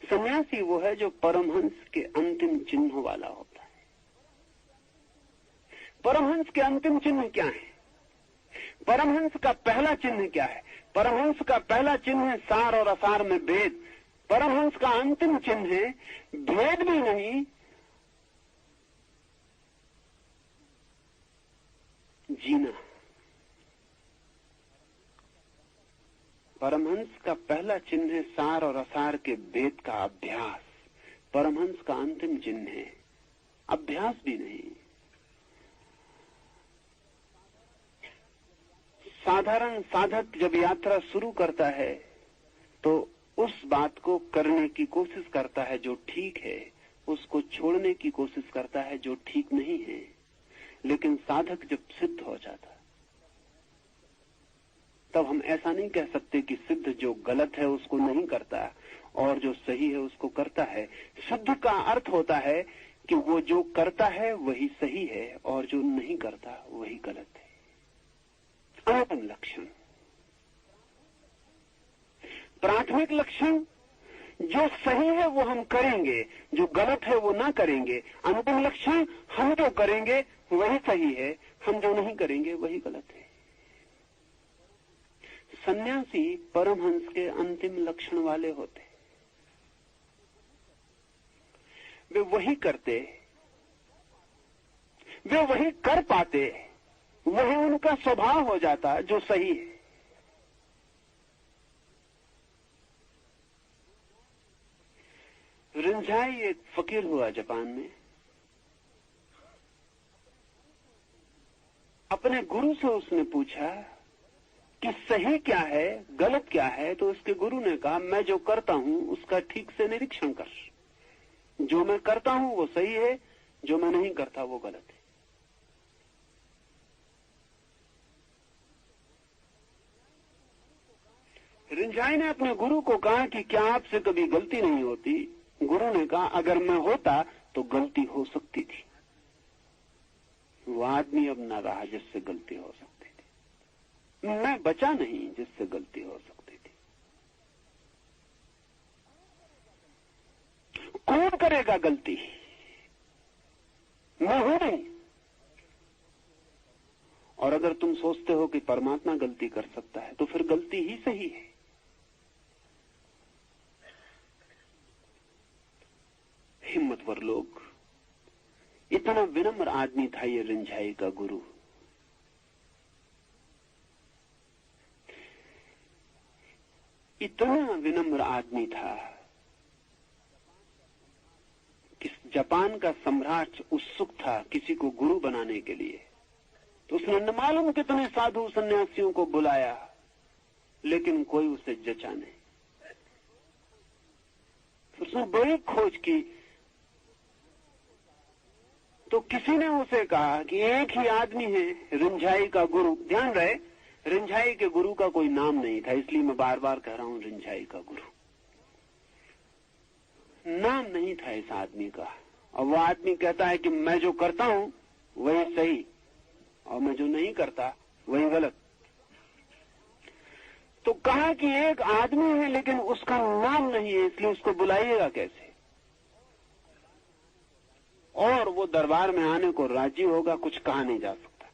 सन्यासी वो है जो परमहंस के अंतिम चिन्ह वाला होता है। परमहंस के अंतिम चिन्ह क्या है? परमहंस का पहला चिन्ह क्या है? परमहंस का पहला चिन्ह है सार और असार में भेद। परमहंस का अंतिम चिन्ह है भेद भी नहीं, जीना। परमहंस का पहला चिन्ह है सार और असार के भेद का अभ्यास। परमहंस का अंतिम चिन्ह है अभ्यास भी नहीं। साधारण साधक जब यात्रा शुरू करता है तो उस बात को करने की कोशिश करता है जो ठीक है, उसको छोड़ने की कोशिश करता है जो ठीक नहीं है। लेकिन साधक जब सिद्ध हो जाता तब हम ऐसा नहीं कह सकते कि सिद्ध जो गलत है उसको नहीं करता और जो सही है उसको करता है। सिद्ध का अर्थ होता है कि वो जो करता है वही सही है और जो नहीं करता वही गलत है। अंतिम लक्षण। प्राथमिक लक्षण जो सही है वो हम करेंगे, जो गलत है वो ना करेंगे। अंतिम लक्षण हम जो करेंगे वही सही है, हम जो नहीं करेंगे वही गलत है। सन्यासी परमहंस के अंतिम लक्षण वाले होते। वे वही करते, वे वही कर पाते, वही उनका स्वभाव हो जाता जो सही है। रिंझाई एक फकीर हुआ जापान में। अपने गुरु से उसने पूछा कि सही क्या है गलत क्या है, तो उसके गुरु ने कहा मैं जो करता हूं उसका ठीक से निरीक्षण कर। जो मैं करता हूं वो सही है, जो मैं नहीं करता वो गलत है। रिंझाई ने अपने गुरु को कहा कि क्या आपसे कभी गलती नहीं होती? गुरु ने कहा अगर मैं होता तो गलती हो सकती थी। वो आदमी अब न रहा जिससे गलती हो सकती थी। मैं बचा नहीं जिससे गलती हो सकती थी। कौन करेगा गलती? मैं हूं नहीं। और अगर तुम सोचते हो कि परमात्मा गलती कर सकता है तो फिर गलती ही सही है। हिम्मतवर लोग। इतना विनम्र आदमी था ये रिंझाई का गुरु। इतना विनम्र आदमी था कि जापान का सम्राट उत्सुक था किसी को गुरु बनाने के लिए, तो उसने न मालूम कितने साधु सन्यासियों को बुलाया, लेकिन कोई उसे जचा नहीं। उसने बड़ी खोज की तो किसी ने उसे कहा कि एक ही आदमी है रिंझाई का गुरु। ध्यान रहे, रिंझाई के गुरु का कोई नाम नहीं था, इसलिए मैं बार बार कह रहा हूं रिंझाई का गुरु। नाम नहीं था इस आदमी का, और वो आदमी कहता है कि मैं जो करता हूं वही सही और मैं जो नहीं करता वही गलत। तो कहा कि एक आदमी है लेकिन उसका नाम नहीं है, इसलिए उसको बुलाइएगा कैसे? और वो दरबार में आने को राजी होगा, कुछ कहा नहीं जा सकता।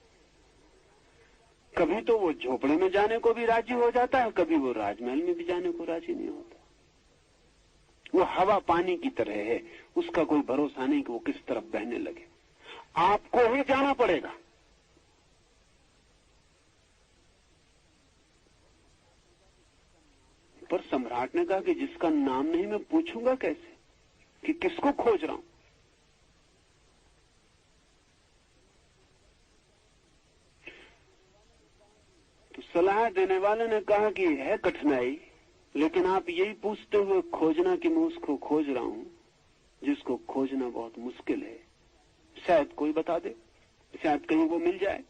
कभी तो वो झोपड़े में जाने को भी राजी हो जाता है, कभी वो राजमहल में भी जाने को राजी नहीं होता। वो हवा पानी की तरह है, उसका कोई भरोसा नहीं कि वो किस तरफ बहने लगे। आपको ही जाना पड़ेगा। पर सम्राट ने कहा कि जिसका नाम नहीं मैं पूछूंगा कैसे कि किसको खोज रहा हूं। तो सलाह देने वाले ने कहा कि है कठिनाई, लेकिन आप यही पूछते हुए खोजना कि मैं उसको खोज रहा हूं जिसको खोजना बहुत मुश्किल है, शायद कोई बता दे, शायद कहीं वो मिल जाए।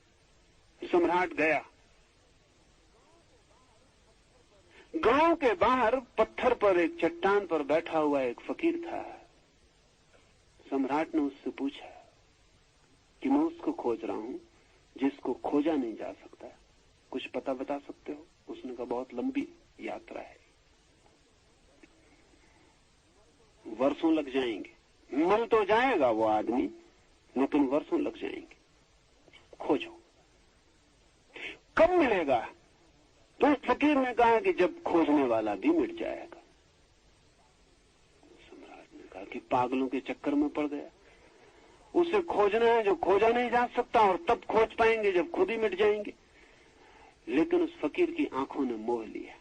सम्राट गया। गांव के बाहर पत्थर पर एक चट्टान पर बैठा हुआ एक फकीर था। सम्राट ने उससे पूछा कि मैं उसको खोज रहा हूं जिसको खोजा नहीं जा सकता, कुछ पता बता सकते हो? उसने कहा बहुत लंबी यात्रा है, वर्षों लग जाएंगे। मिल तो जाएगा वो आदमी, लेकिन वर्षों लग जाएंगे। खोजो। कब मिलेगा? तो फकीर ने कहा कि जब खोजने वाला भी मिट जाएगा। सम्राट ने कहा कि पागलों के चक्कर में पड़ गया। उसे खोजना है जो खोजा नहीं जा सकता, और तब खोज पाएंगे जब खुद ही मिट जाएंगे। लेकिन उस फकीर की आंखों ने मोह लिया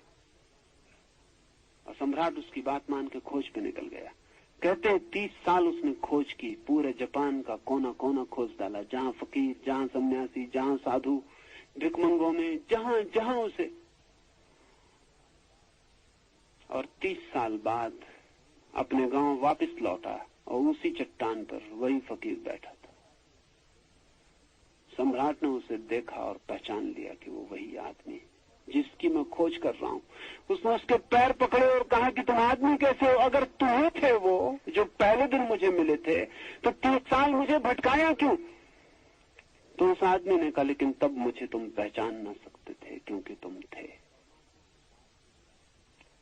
और सम्राट उसकी बात मान के खोज पे निकल गया। कहते हैं 30 साल उसने खोज की, पूरे जापान का कोना कोना खोज डाला, जहां फकीर, जहां सन्यासी, जहां साधु, भिकमंगों में, जहां जहां उसे। और 30 साल बाद अपने गांव वापस लौटा और उसी चट्टान पर वही फकीर बैठा था। सम्राट ने उसे देखा और पहचान लिया कि वो वही आदमी जिसकी मैं खोज कर रहा हूं। उसने उसके पैर पकड़े और कहा कि तुम आदमी कैसे हो? अगर तुम ही थे वो जो पहले दिन मुझे मिले थे, तो 30 साल मुझे भटकाया क्यों? तो उस आदमी ने कहा लेकिन तब मुझे तुम पहचान न सकते थे क्योंकि तुम थे।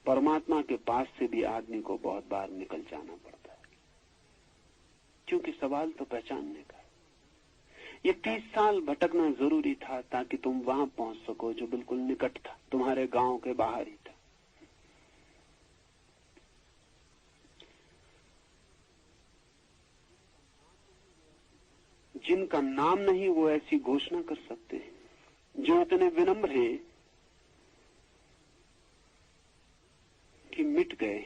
परमात्मा के पास से भी आदमी को बहुत बार निकल जाना पड़ता है, क्योंकि सवाल तो पहचानने का है। ये 30 साल भटकना जरूरी था ताकि तुम वहां पहुंच सको जो बिल्कुल निकट था, तुम्हारे गांव के बाहर ही था। जिनका नाम नहीं वो ऐसी घोषणा कर सकते हैं, जो इतने विनम्र हैं कि मिट गए,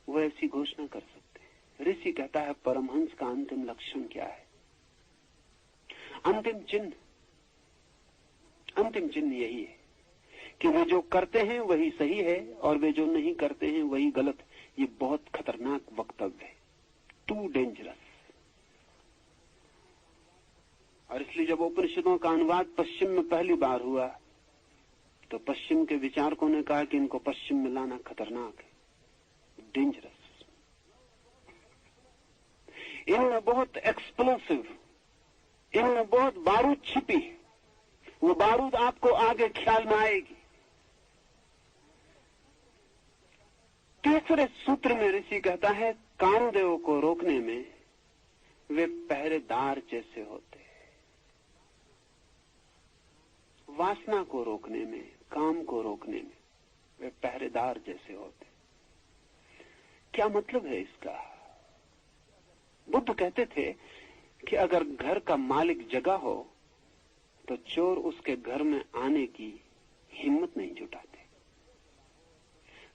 वो ऐसी घोषणा कर सकते हैं। ऋषि कहता है परमहंस का अंतिम लक्षण क्या है? अंतिम चिन्ह यही है कि वे जो करते हैं वही सही है और वे जो नहीं करते हैं वही गलत है। ये बहुत खतरनाक वक्तव्य है, टू डेंजरस। और इसलिए जब उपनिषदों का अनुवाद पश्चिम में पहली बार हुआ तो पश्चिम के विचारकों ने कहा कि इनको पश्चिम में लाना खतरनाक है, डेंजरस। इनमें बहुत एक्सप्लोसिव, इनमें बहुत बारूद छिपी, वो बारूद आपको आगे ख्याल में आएगी। तीसरे सूत्र में ऋषि कहता है कामदेव को रोकने में वे पहरेदार जैसे होते हैं। वासना को रोकने में, काम को रोकने में वे पहरेदार जैसे होते। क्या मतलब है इसका? बुद्ध कहते थे कि अगर घर का मालिक जगा हो तो चोर उसके घर में आने की हिम्मत नहीं जुटाते।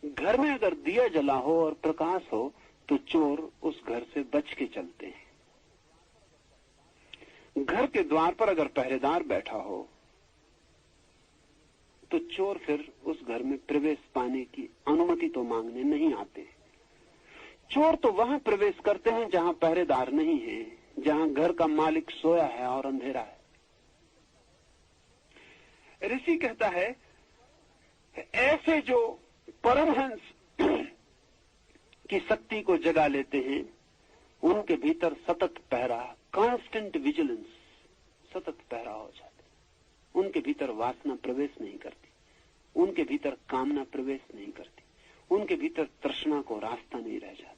घर में अगर दिया जला हो और प्रकाश हो तो चोर उस घर से बच के चलते हैं। घर के द्वार पर अगर पहरेदार बैठा हो तो चोर फिर उस घर में प्रवेश पाने की अनुमति तो मांगने नहीं आते। चोर तो वहां प्रवेश करते हैं जहां पहरेदार नहीं है, जहां घर का मालिक सोया है और अंधेरा है। ऋषि कहता है ऐसे जो परमहंस की शक्ति को जगा लेते हैं उनके भीतर सतत पहरा, कांस्टेंट विजिलेंस, सतत पहरा हो जाता है। उनके भीतर वासना प्रवेश नहीं करती, उनके भीतर कामना प्रवेश नहीं करती, उनके भीतर तृष्णा को रास्ता नहीं रह जाता।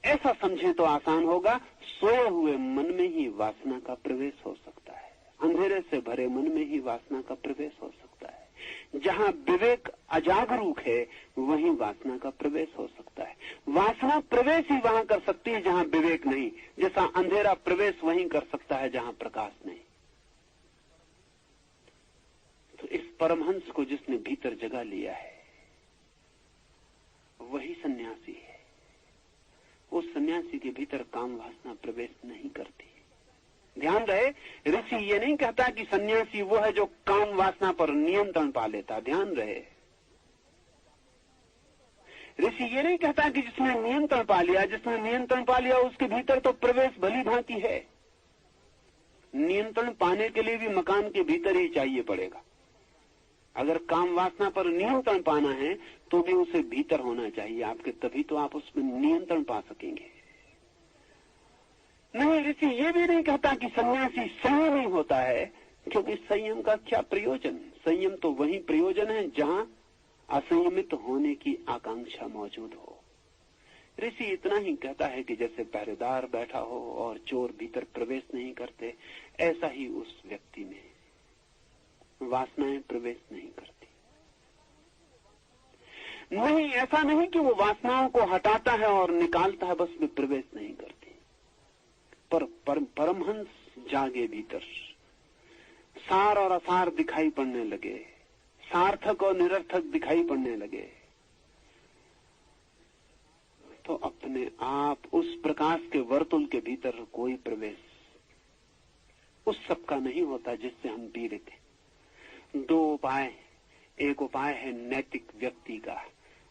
ऐसा समझे तो आसान होगा, सोए हुए मन में ही वासना का प्रवेश हो सकता है, अंधेरे से भरे मन में ही वासना का प्रवेश हो सकता है। जहां विवेक अजागरूक है वहीं वासना का प्रवेश हो सकता है। वासना प्रवेश ही वहां कर सकती है जहां विवेक नहीं, जैसा अंधेरा प्रवेश वहीं कर सकता है जहां प्रकाश नहीं। तो इस परमहंस को जिसने भीतर जगा लिया है वही सन्यासी है। उस सन्यासी के भीतर काम वासना प्रवेश नहीं करती। ध्यान रहे, ऋषि ये नहीं कहता कि सन्यासी वो है जो काम वासना पर नियंत्रण पा लेता। ध्यान रहे, ऋषि ये नहीं कहता कि जिसने नियंत्रण पा लिया, जिसने नियंत्रण पा लिया उसके भीतर तो प्रवेश भली भांति है। नियंत्रण पाने के लिए भी मकान के भीतर ही चाहिए पड़ेगा। अगर काम वासना पर नियंत्रण पाना है तो भी उसे भीतर होना चाहिए आपके, तभी तो आप उसमें नियंत्रण पा सकेंगे। नहीं, ऋषि ये भी नहीं कहता कि सन्यासी संयमी होता है, क्योंकि संयम का क्या प्रयोजन। संयम तो वही प्रयोजन है जहां असंयमित होने की आकांक्षा मौजूद हो। ऋषि इतना ही कहता है कि जैसे पहरेदार बैठा हो और चोर भीतर प्रवेश नहीं करते, ऐसा ही उस व्यक्ति में वासनाएं प्रवेश नहीं करती। नहीं, ऐसा नहीं कि वो वासनाओं को हटाता है और निकालता है, बस में प्रवेश नहीं करती। पर परमहंस जागे भीतर, सार और असार दिखाई पड़ने लगे, सार्थक और निरर्थक दिखाई पड़ने लगे, तो अपने आप उस प्रकाश के वर्तुल के भीतर कोई प्रवेश उस सब का नहीं होता जिससे हम पीड़ित हैं। दो उपाय, एक उपाय है नैतिक व्यक्ति का,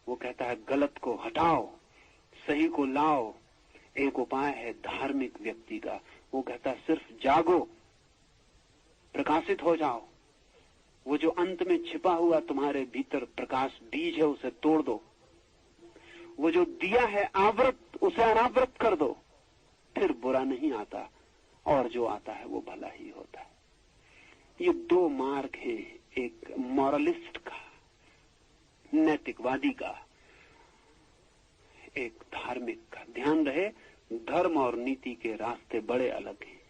वो कहता है गलत को हटाओ, सही को लाओ। एक उपाय है धार्मिक व्यक्ति का, वो कहता है सिर्फ जागो, प्रकाशित हो जाओ। वो जो अंत में छिपा हुआ तुम्हारे भीतर प्रकाश बीज है उसे तोड़ दो। वो जो दिया है आवृत, उसे अनावृत कर दो, फिर बुरा नहीं आता और जो आता है वो भला ही होता है। ये दो मार्ग हैं, एक मॉरलिस्ट का, नैतिकवादी का, एक धार्मिक का। ध्यान रहे, धर्म और नीति के रास्ते बड़े अलग हैं।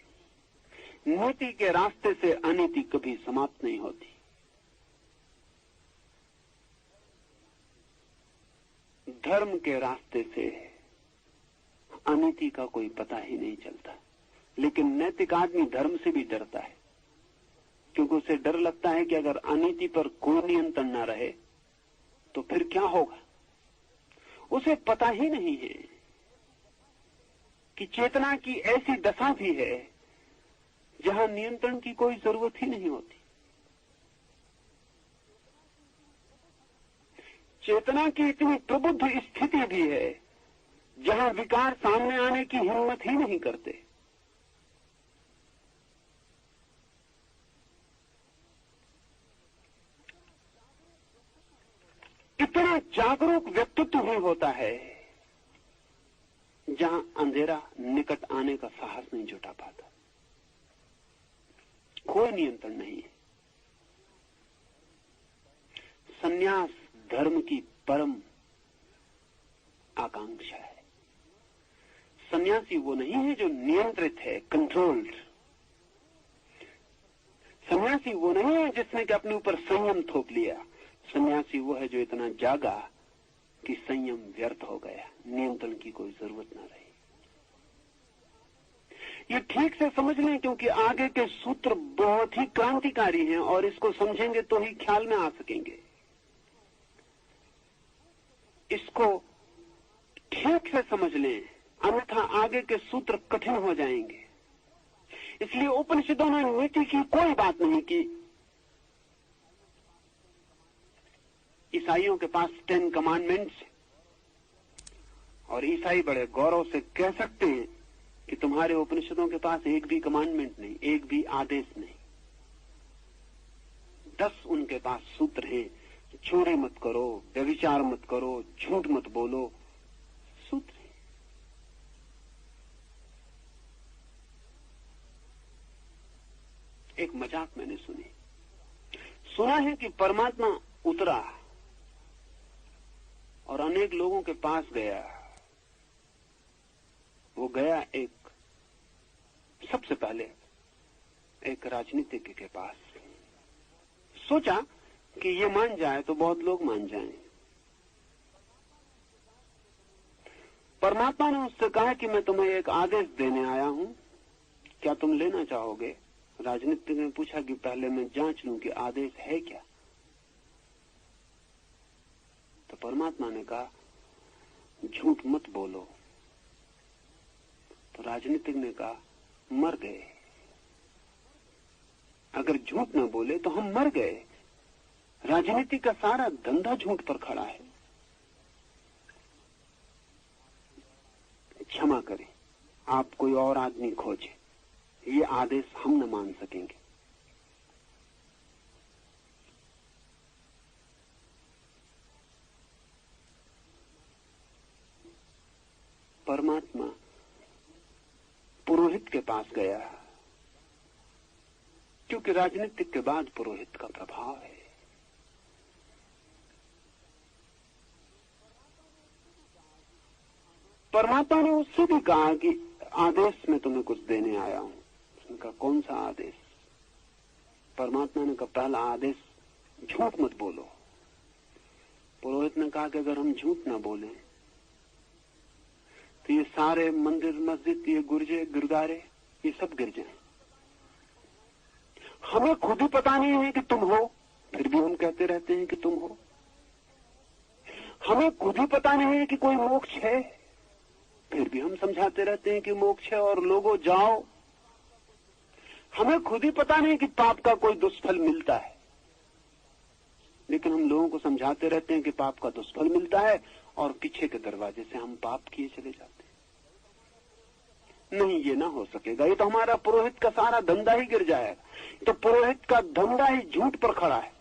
नीति के रास्ते से अनीति कभी समाप्त नहीं होती। धर्म के रास्ते से अनीति का कोई पता ही नहीं चलता। लेकिन नैतिक आदमी धर्म से भी डरता है, क्योंकि उसे डर लगता है कि अगर अनीति पर कोई नियंत्रण न रहे तो फिर क्या होगा। उसे पता ही नहीं है कि चेतना की ऐसी दशा भी है जहां नियंत्रण की कोई जरूरत ही नहीं होती। चेतना की इतनी प्रबुद्ध स्थिति भी है जहां विकार सामने आने की हिम्मत ही नहीं करते। इतना जागरूक व्यक्तित्व भी होता है जहां अंधेरा निकट आने का साहस नहीं जुटा पाता। कोई नियंत्रण नहीं है। संन्यास धर्म की परम आकांक्षा है। सन्यासी वो नहीं है जो नियंत्रित है, कंट्रोल्ड। सन्यासी वो नहीं है जिसने कि अपने ऊपर संयम थोप लिया। सन्यासी वो है जो इतना जागा कि संयम व्यर्थ हो गया, नियंत्रण की कोई जरूरत ना रही। ये ठीक से समझ लें, क्योंकि आगे के सूत्र बहुत ही क्रांतिकारी हैं और इसको समझेंगे तो ही ख्याल में आ सकेंगे। इसको ठीक से समझ लें, अन्यथा आगे के सूत्र कठिन हो जाएंगे। इसलिए उपनिषदों ने नीति की कोई बात नहीं की। ईसाइयों के पास 10 कमांडमेंट्स और ईसाई बड़े गौरव से कह सकते हैं कि तुम्हारे उपनिषदों के पास एक भी कमांडमेंट नहीं, एक भी आदेश नहीं। 10 उनके पास सूत्र हैं। चोरी मत करो, व्यभिचार मत करो, झूठ मत बोलो, सूत्र है। एक मजाक मैंने सुना है कि परमात्मा उतरा और अनेक लोगों के पास गया वो गया सबसे पहले एक राजनीतिज्ञ के पास। सोचा कि ये मान जाए तो बहुत लोग मान जाएं। परमात्मा ने उससे कहा कि मैं तुम्हें एक आदेश देने आया हूं, क्या तुम लेना चाहोगे? राजनीतिज्ञ ने पूछा कि पहले मैं जांच लूं कि आदेश है क्या। तो परमात्मा ने कहा झूठ मत बोलो। तो राजनीतिज्ञ ने कहा मर गए। अगर झूठ न बोले तो हम मर गए। राजनीति का सारा धंधा झूठ पर खड़ा है। क्षमा करें, आप कोई और आदमी खोजें, ये आदेश हम न मान सकेंगे। परमात्मा पुरोहित के पास गया, क्योंकि राजनीतिक के बाद पुरोहित का प्रभाव है। परमात्मा ने उससे भी कहा कि आदेश में तुम्हें कुछ देने आया हूं। उसने कहा कौन सा आदेश? परमात्मा ने कहा पहला आदेश झूठ मत बोलो। पुरोहित ने कहा कि अगर हम झूठ ना बोले तो ये सारे मंदिर मस्जिद, ये गुर्जे गुरुद्वारे, ये सब गिर जाएं। हमें खुद ही पता नहीं है कि तुम हो, फिर भी हम कहते रहते हैं कि तुम हो। हमें खुद ही पता नहीं है कि कोई मोक्ष है, फिर भी हम समझाते रहते हैं कि मोक्ष है और लोगों जाओ। हमें खुद ही पता नहीं कि पाप का कोई दुष्फल मिलता है, लेकिन हम लोगों को समझाते रहते हैं कि पाप का दुष्फल मिलता है और पीछे के दरवाजे से हम पाप किए चले जाते हैं। नहीं, ये ना हो सकेगा। ये तो हमारा पुरोहित का सारा धंधा ही गिर जाएगा। तो पुरोहित का धंधा ही झूठ पर खड़ा है।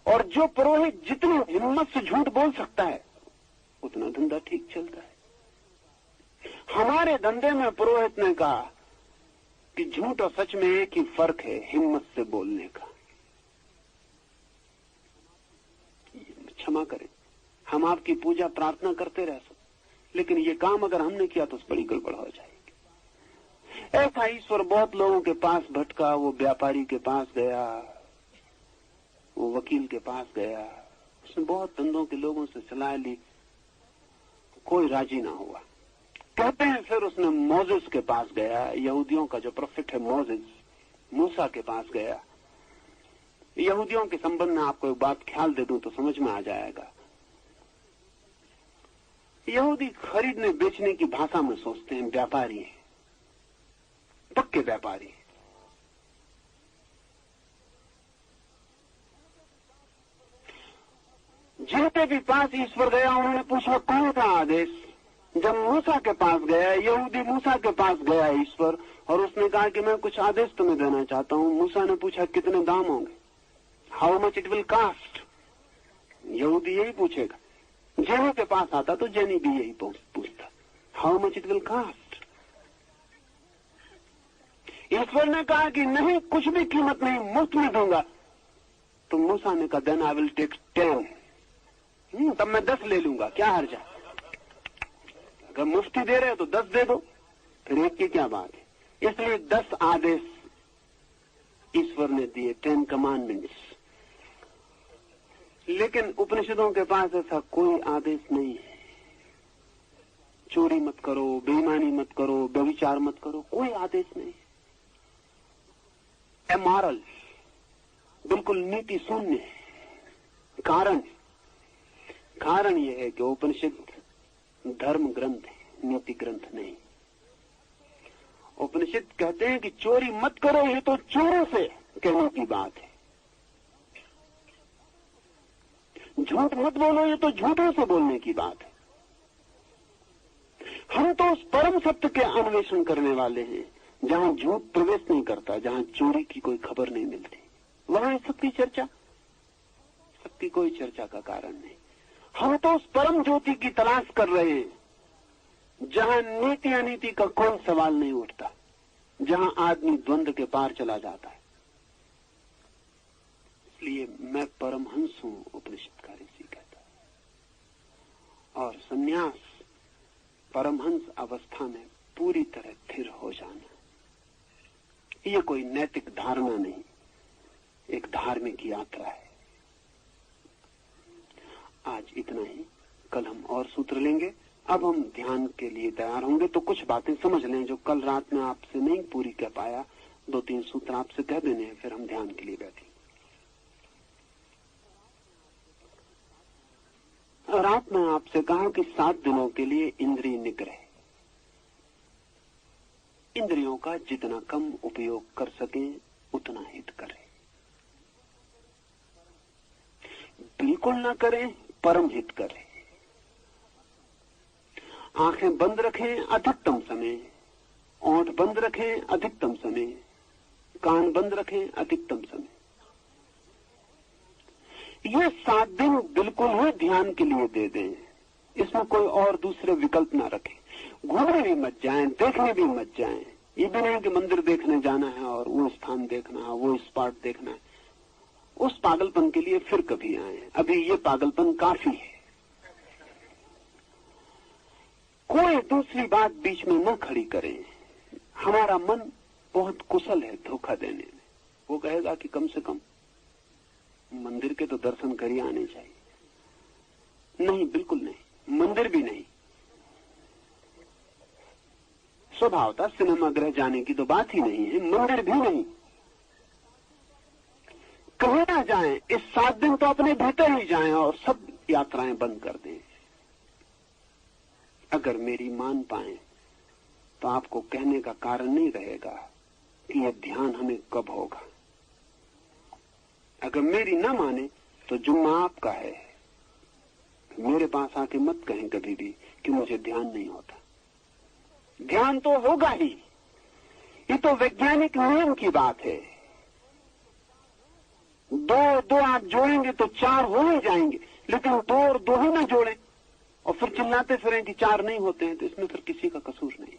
और जो पुरोहित जितनी हिम्मत से झूठ बोल सकता है उतना धंधा ठीक चलता है। हमारे धंधे में पुरोहित ने कहा कि झूठ और सच में एक ही फर्क है, हिम्मत से बोलने का। क्षमा करें, हम आपकी पूजा प्रार्थना करते रह सकते, लेकिन ये काम अगर हमने किया तो बड़ी गड़बड़ हो जाएगी। ऐसा ईश्वर बहुत लोगों के पास भटका। वो व्यापारी के पास गया, वो वकील के पास गया, उसने बहुत धंधों के लोगों से सलाह ली, कोई राजी ना हुआ। कहते हैं फिर उसने मोजेस के पास गया, यहूदियों का जो प्रोफेट है मोजेस, मूसा के पास गया। यहूदियों के संबंध में आपको एक बात ख्याल दे दूं तो समझ में आ जाएगा। यहूदी खरीदने बेचने की भाषा में सोचते हैं, व्यापारी हैं, पक्के व्यापारी। जिनके भी पास ईश्वर गया उन्होंने पूछा कौन सा आदेश। जब मूसा के पास गया, यहूदी मूसा के पास गया ईश्वर, और उसने कहा कि मैं कुछ आदेश तुम्हें देना चाहता हूं। मूसा ने पूछा कितने दाम होंगे, how much it will cost. यहूदी यही पूछेगा। जैनी के पास आता तो जैनी भी यही पूछता, how much it will cost. ईश्वर ने कहा कि नहीं, कुछ भी कीमत नहीं, मुफ्त में दूंगा। तो मूसा ने कहा देन आई विल टेक 10। तब मैं 10 ले लूंगा, क्या हर्जा। अगर मुफ्ती दे रहे हो तो 10 दे दो, फिर एक की क्या बात है। इसलिए 10 आदेश ईश्वर ने दिए, 10 कमांडमेंट्स। लेकिन उपनिषदों के पास ऐसा कोई आदेश नहीं है। चोरी मत करो, बेईमानी मत करो, व्यभिचार मत करो, कोई आदेश नहीं। अमोरल, बिल्कुल नीति शून्य। कारण यह है कि उपनिषद धर्म ग्रंथ है, नीति ग्रंथ नहीं। उपनिषद कहते हैं कि चोरी मत करो, ये तो चोरों से कहने की बात है। झूठ मत बोलो, ये तो झूठों से बोलने की बात है। हम तो उस परम सत्य के अन्वेषण करने वाले हैं जहां झूठ प्रवेश नहीं करता, जहां चोरी की कोई खबर नहीं मिलती, वहां सबकी चर्चा, सबकी कोई चर्चा का कारण नहीं। हम तो उस परम ज्योति की तलाश कर रहे हैं जहां नीति अनीति का कोई सवाल नहीं उठता, जहां आदमी द्वंद्व के पार चला जाता है। इसलिए मैं परमहंस हूं, उपनिषद का ऋषि कहता है। और सन्यास परमहंस अवस्था में पूरी तरह स्थिर हो जाना। ये कोई नैतिक धारणा नहीं, एक धार्मिक यात्रा है। आज इतना ही, कल हम और सूत्र लेंगे। अब हम ध्यान के लिए तैयार होंगे, तो कुछ बातें समझ लें जो कल रात में आपसे नहीं पूरी कर पाया। 2-3 सूत्र आपसे कह देने हैं, फिर हम ध्यान के लिए बैठेंगे। रात में आपसे कहा कि 7 दिनों के लिए इंद्रिय निग्रह, इंद्रियों का जितना कम उपयोग कर सकें उतना हित करें, बिल्कुल ना करें, परम हित करें। आंखें बंद रखें अधिकतम समय, ओंठ बंद रखें अधिकतम समय, कान बंद रखें अधिकतम समय। ये 7 दिन बिल्कुल ही ध्यान के लिए दे दें, इसमें कोई और दूसरे विकल्प ना रखें। घूमने भी मत जाएं, देखने भी मत जाएं। ये भी नहीं कि मंदिर देखने जाना है और वो स्थान देखना है, वो स्पॉट देखना है। उस पागलपन के लिए फिर कभी आए, अभी ये पागलपन काफी है। कोई दूसरी बात बीच में न खड़ी करें। हमारा मन बहुत कुशल है धोखा देने में। वो कहेगा कि कम से कम मंदिर के तो दर्शन कर ही आने चाहिए। नहीं, बिल्कुल नहीं, मंदिर भी नहीं। स्वभावतः सिनेमा गृह जाने की तो बात ही नहीं है, मंदिर भी नहीं। कहीं ना जाएं, इस 7 दिन तो अपने भीतर ही जाएं और सब यात्राएं बंद कर दें। अगर मेरी मान पाए तो आपको कहने का कारण नहीं रहेगा कि यह ध्यान हमें कब होगा। अगर मेरी ना माने तो जुम्मा आपका है। मेरे पास आके मत कहें कभी भी कि मुझे ध्यान नहीं होता। ध्यान तो होगा ही, ये तो वैज्ञानिक नियम की बात है। 2 आप जोड़ेंगे तो 4 हो ही जाएंगे, लेकिन 2 और 2 ही ना जोड़ें और फिर चिल्लाते फिरें कि 4 नहीं होते हैं, तो इसमें फिर किसी का कसूर नहीं।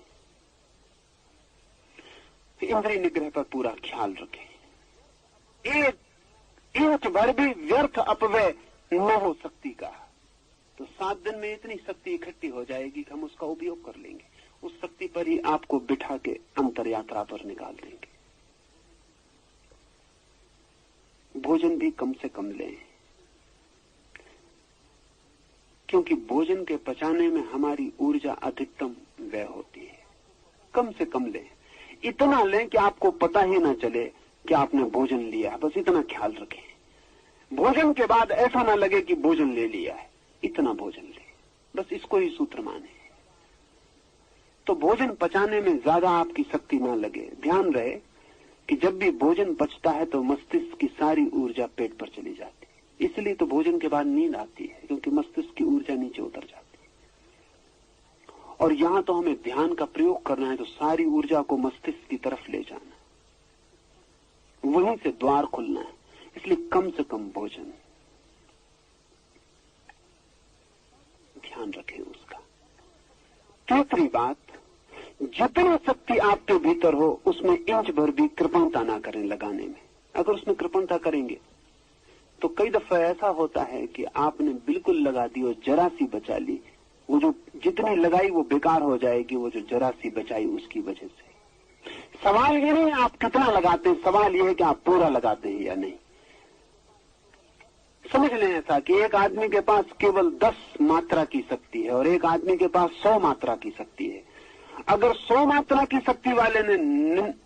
इंद्रिय निग्रह पर पूरा ख्याल रखें। एक इंच भर भी व्यर्थ अपव्यय न हो शक्ति का, तो 7 दिन में इतनी शक्ति इकट्ठी हो जाएगी कि हम उसका उपयोग कर लेंगे। उस शक्ति पर ही आपको बिठा के अंतर यात्रा पर निकाल देंगे। भोजन भी कम से कम लें, क्योंकि भोजन के पचाने में हमारी ऊर्जा अधिकतम व्यय होती है। कम से कम लें, इतना लें कि आपको पता ही ना चले कि आपने भोजन लिया। बस इतना ख्याल रखें। भोजन के बाद ऐसा ना लगे कि भोजन ले लिया है, इतना भोजन ले। बस इसको ही सूत्र माने। तो भोजन पचाने में ज्यादा आपकी शक्ति ना लगे। ध्यान रहे कि जब भी भोजन पचता है तो मस्तिष्क की सारी ऊर्जा पेट पर चली जाती है। इसलिए तो भोजन के बाद नींद आती है, क्योंकि मस्तिष्क की ऊर्जा नीचे उतर जाती है। और यहां तो हमें ध्यान का प्रयोग करना है, तो सारी ऊर्जा को मस्तिष्क की तरफ ले जाना, वहीं से द्वार खुलना है। इसलिए कम से कम भोजन, ध्यान रखें उसका। तीसरी बात, जितनी शक्ति आपके भीतर हो उसमें इंच भर भी कृपणता ना करें लगाने में। अगर उसमें कृपणता करेंगे तो कई दफा ऐसा होता है कि आपने बिल्कुल लगा दी और जरा सी बचा ली, वो जो जितनी लगाई वो बेकार हो जाएगी, वो जो जरा सी बचाई उसकी वजह से। सवाल ये नहीं आप कितना लगाते हैं, सवाल ये है कि आप पूरा लगाते हैं या नहीं। समझ लें ऐसा कि एक आदमी के पास केवल 10 मात्रा की शक्ति है और एक आदमी के पास 100 मात्रा की शक्ति है। अगर 100 मात्रा की शक्ति वाले ने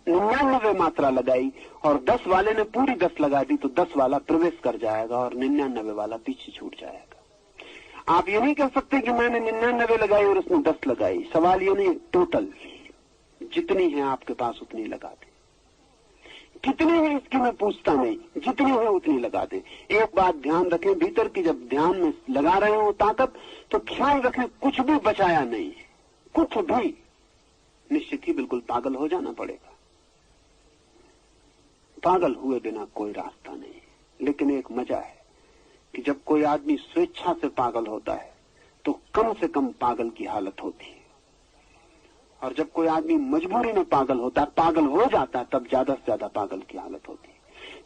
99 मात्रा लगाई और 10 वाले ने पूरी 10 लगा दी, तो 10 वाला प्रवेश कर जाएगा और 99 वाला पीछे छूट जाएगा। आप ये नहीं कह सकते कि मैंने 99 लगाई और उसने 10 लगाई। सवाल ये नहीं, टोटल जितनी है आपके पास उतनी लगा दें। कितनी है इसकी मैं पूछता नहीं, जितनी है उतनी लगा दें। एक बात ध्यान रखें, भीतर की जब ध्यान में लगा रहे हो ताकत, तो ख्याल रखें कुछ भी बचाया नहीं, कुछ भी। निश्चित ही बिल्कुल पागल हो जाना पड़ेगा। पागल हुए बिना कोई रास्ता नहीं। लेकिन एक मजा है कि जब कोई आदमी स्वेच्छा से पागल होता है तो कम से कम पागल की हालत होती है, और जब कोई आदमी मजबूरी में पागल होता है, पागल हो जाता है, तब ज्यादा से ज्यादा पागल की हालत होती है।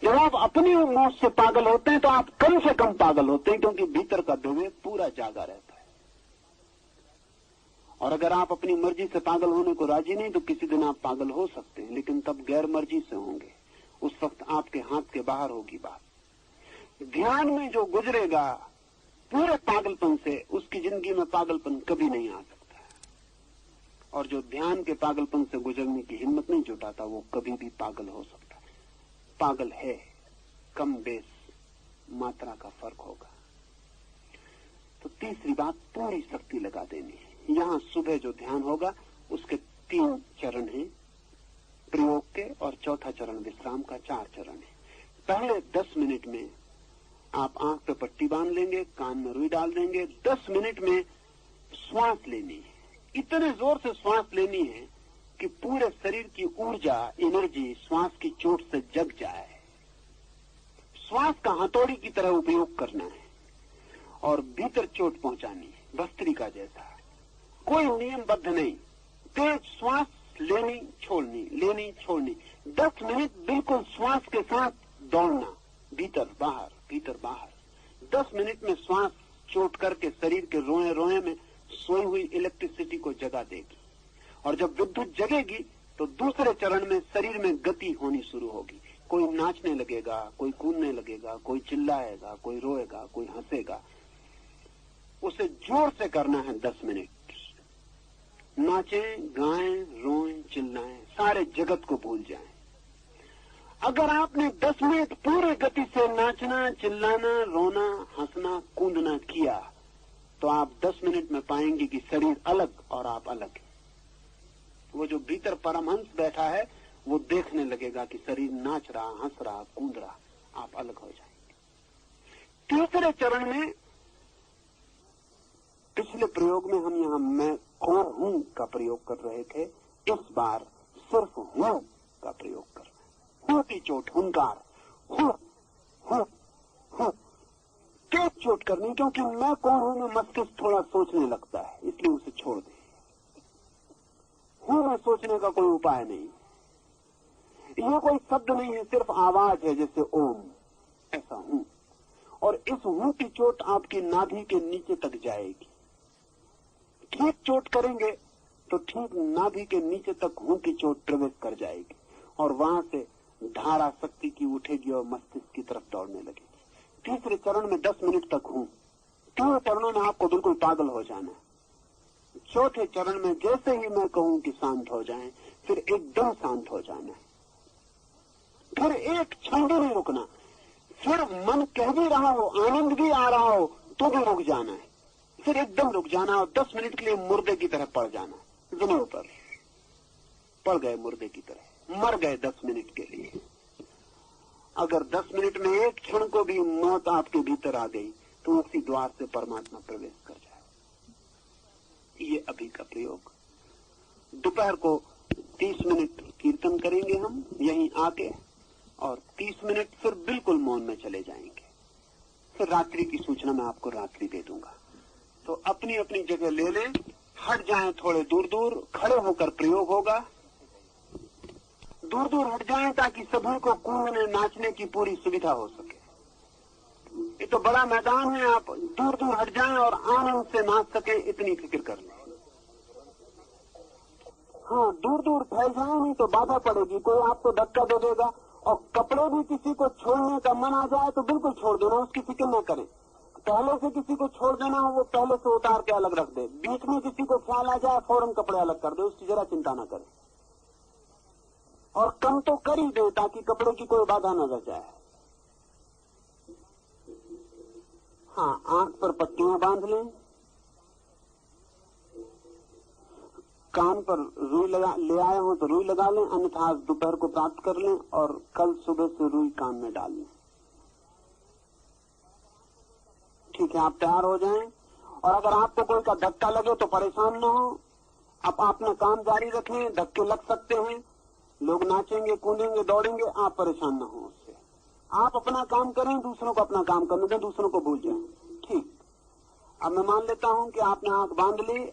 जब आप अपनी मौत से पागल होते हैं तो आप कम से कम पागल होते हैं, क्योंकि भीतर का विवेक पूरा जागा रहता है और अगर आप अपनी मर्जी से पागल होने को राजी नहीं तो किसी दिन आप पागल हो सकते हैं, लेकिन तब गैर मर्जी से होंगे। उस वक्त आपके हाथ के बाहर होगी बात। ध्यान में जो गुजरेगा पूरे पागलपन से, उसकी जिंदगी में पागलपन कभी नहीं आ सकता। और जो ध्यान के पागलपन से गुजरने की हिम्मत नहीं जुटाता वो कभी भी पागल हो सकता है। पागल है, कम बेस मात्रा का फर्क होगा। तो तीसरी बात, पूरी शक्ति लगा देनी है। यहां सुबह जो ध्यान होगा उसके 3 चरण हैं प्रयोग के, और चौथा चरण विश्राम का 4 चरण है। पहले 10 मिनट में आप आंख पे पट्टी बांध लेंगे, कान में रुई डाल देंगे। 10 मिनट में श्वास लेनी है, इतने जोर से श्वास लेनी है कि पूरे शरीर की ऊर्जा, एनर्जी श्वास की चोट से जग जाए। श्वास का हथौड़ी की तरह उपयोग करना है और भीतर चोट पहुंचानी है, भस्त्रिका जैसा। कोई नियमबद्ध नहीं, तेज श्वास लेनी छोड़नी, लेनी छोड़नी। 10 मिनट बिल्कुल श्वास के साथ दौड़ना, भीतर बाहर भीतर बाहर। 10 मिनट में श्वास चोट करके शरीर के रोए रोए में सोई हुई इलेक्ट्रिसिटी को जगा देगी। और जब विद्युत जगेगी तो दूसरे चरण में शरीर में गति होनी शुरू होगी। कोई नाचने लगेगा, कोई कूदने लगेगा, कोई चिल्लाएगा, कोई रोएगा, कोई हंसेगा। उसे जोर से करना है 10 मिनट। नाचें, गाएं, रोएं, चिल्लाएं, सारे जगत को भूल जाएं। अगर आपने 10 मिनट पूरे गति से नाचना, चिल्लाना, रोना, हंसना, कूदना किया तो आप 10 मिनट में पाएंगे कि शरीर अलग और आप अलग हैं। वो जो भीतर परमहंस बैठा है वो देखने लगेगा कि शरीर नाच रहा, हंस रहा, कूद रहा, आप अलग हो जाएंगे। तीसरे चरण में, पिछले प्रयोग में हम यहां मैं कौन हूं का प्रयोग कर रहे थे, इस बार सिर्फ हूं का प्रयोग कर रहे हैं। हूं की चोट, हुंकार, हूं हूं हूं तेज चोट करनी, क्योंकि मैं कौन हूं में मस्तिष्क थोड़ा सोचने लगता है, इसलिए उसे छोड़ दे। हूं में सोचने का कोई उपाय नहीं, यह कोई शब्द नहीं है, सिर्फ आवाज है जैसे ओम, ऐसा हूं। और इस हूं की चोट आपकी नाभि के नीचे तक जाएगी। ठीक चोट करेंगे तो ठीक नाभि के नीचे तक हूं की चोट प्रवेश कर जाएगी और वहां से धारा शक्ति की उठेगी और मस्तिष्क की तरफ दौड़ने लगेगी। तीसरे चरण में 10 मिनट तक हूं। 3 चरणों में आपको बिल्कुल पागल हो जाना है। चौथे चरण में जैसे ही मैं कहूं कि शांत हो जाएं, फिर एकदम शांत हो जाना है। फिर एक क्षण भी नहीं रुकना। फिर मन कह भी रहा हो, आनंद भी आ रहा हो, तो भी रुक जाना है। फिर एकदम रुक जाना और 10 मिनट के लिए मुर्दे की तरह पड़ जाना। जमीन पर पड़ गए मुर्दे की तरह, मर गए 10 मिनट के लिए। अगर 10 मिनट में एक क्षण को भी मौत आपके भीतर आ गई तो उसी द्वार से परमात्मा प्रवेश कर जाए। ये अभी का प्रयोग। दोपहर को 30 मिनट कीर्तन करेंगे हम यहीं आके, और 30 मिनट फिर बिल्कुल मौन में चले जाएंगे। फिर रात्रि की सूचना मैं आपको रात्रि दे दूंगा। तो अपनी अपनी जगह ले लें, हट जाएं थोड़े दूर दूर, खड़े होकर प्रयोग होगा। दूर दूर हट जाएं ताकि सभी को कूदने नाचने की पूरी सुविधा हो सके। ये तो बड़ा मैदान है, आप दूर दूर हट जाएं और आनंद से नाच सकें, इतनी फिक्र कर लें। हाँ, दूर दूर फैल जाए नहीं तो बाधा पड़ेगी, कोई आपको धक्का दे देगा। और कपड़े भी किसी को छोड़ने का मन आ जाए तो बिल्कुल छोड़ देना, उसकी फिक्र न करें। पहले से किसी को छोड़ देना हो वो पहले से उतार के अलग रख दे। बीच में किसी को ख्याल आ जाए फौरन कपड़े अलग कर दे, उसकी जरा चिंता न करें। और कम तो कर ही दे ताकि कपड़े की कोई बाधा न रह जाए। हाँ, आंख पर पट्टियां बांध लें, कान पर रुई ले आए हो तो रुई लगा लें, अन्यथा आज दोपहर को प्राप्त कर लें और कल सुबह से रुई कान में डाल लें। ठीक है, आप तैयार हो जाएं। और अगर आपको कोई का धक्का लगे तो परेशान न हो, आप अपना काम जारी रखें। धक्के लग सकते हैं, लोग नाचेंगे, कूदेंगे, दौड़ेंगे, आप परेशान न हो उससे। आप अपना काम करें, दूसरों को अपना काम करने दें, दूसरों को भूल जाएं। ठीक, अब मैं मान लेता हूं कि आपने आंख बांध ली।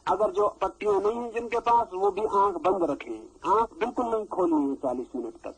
अगर जो पट्टियां नहीं है जिनके पास, वो भी आंख बंद रखें। आंख बिल्कुल नहीं खोलनी है 40 मिनट तक।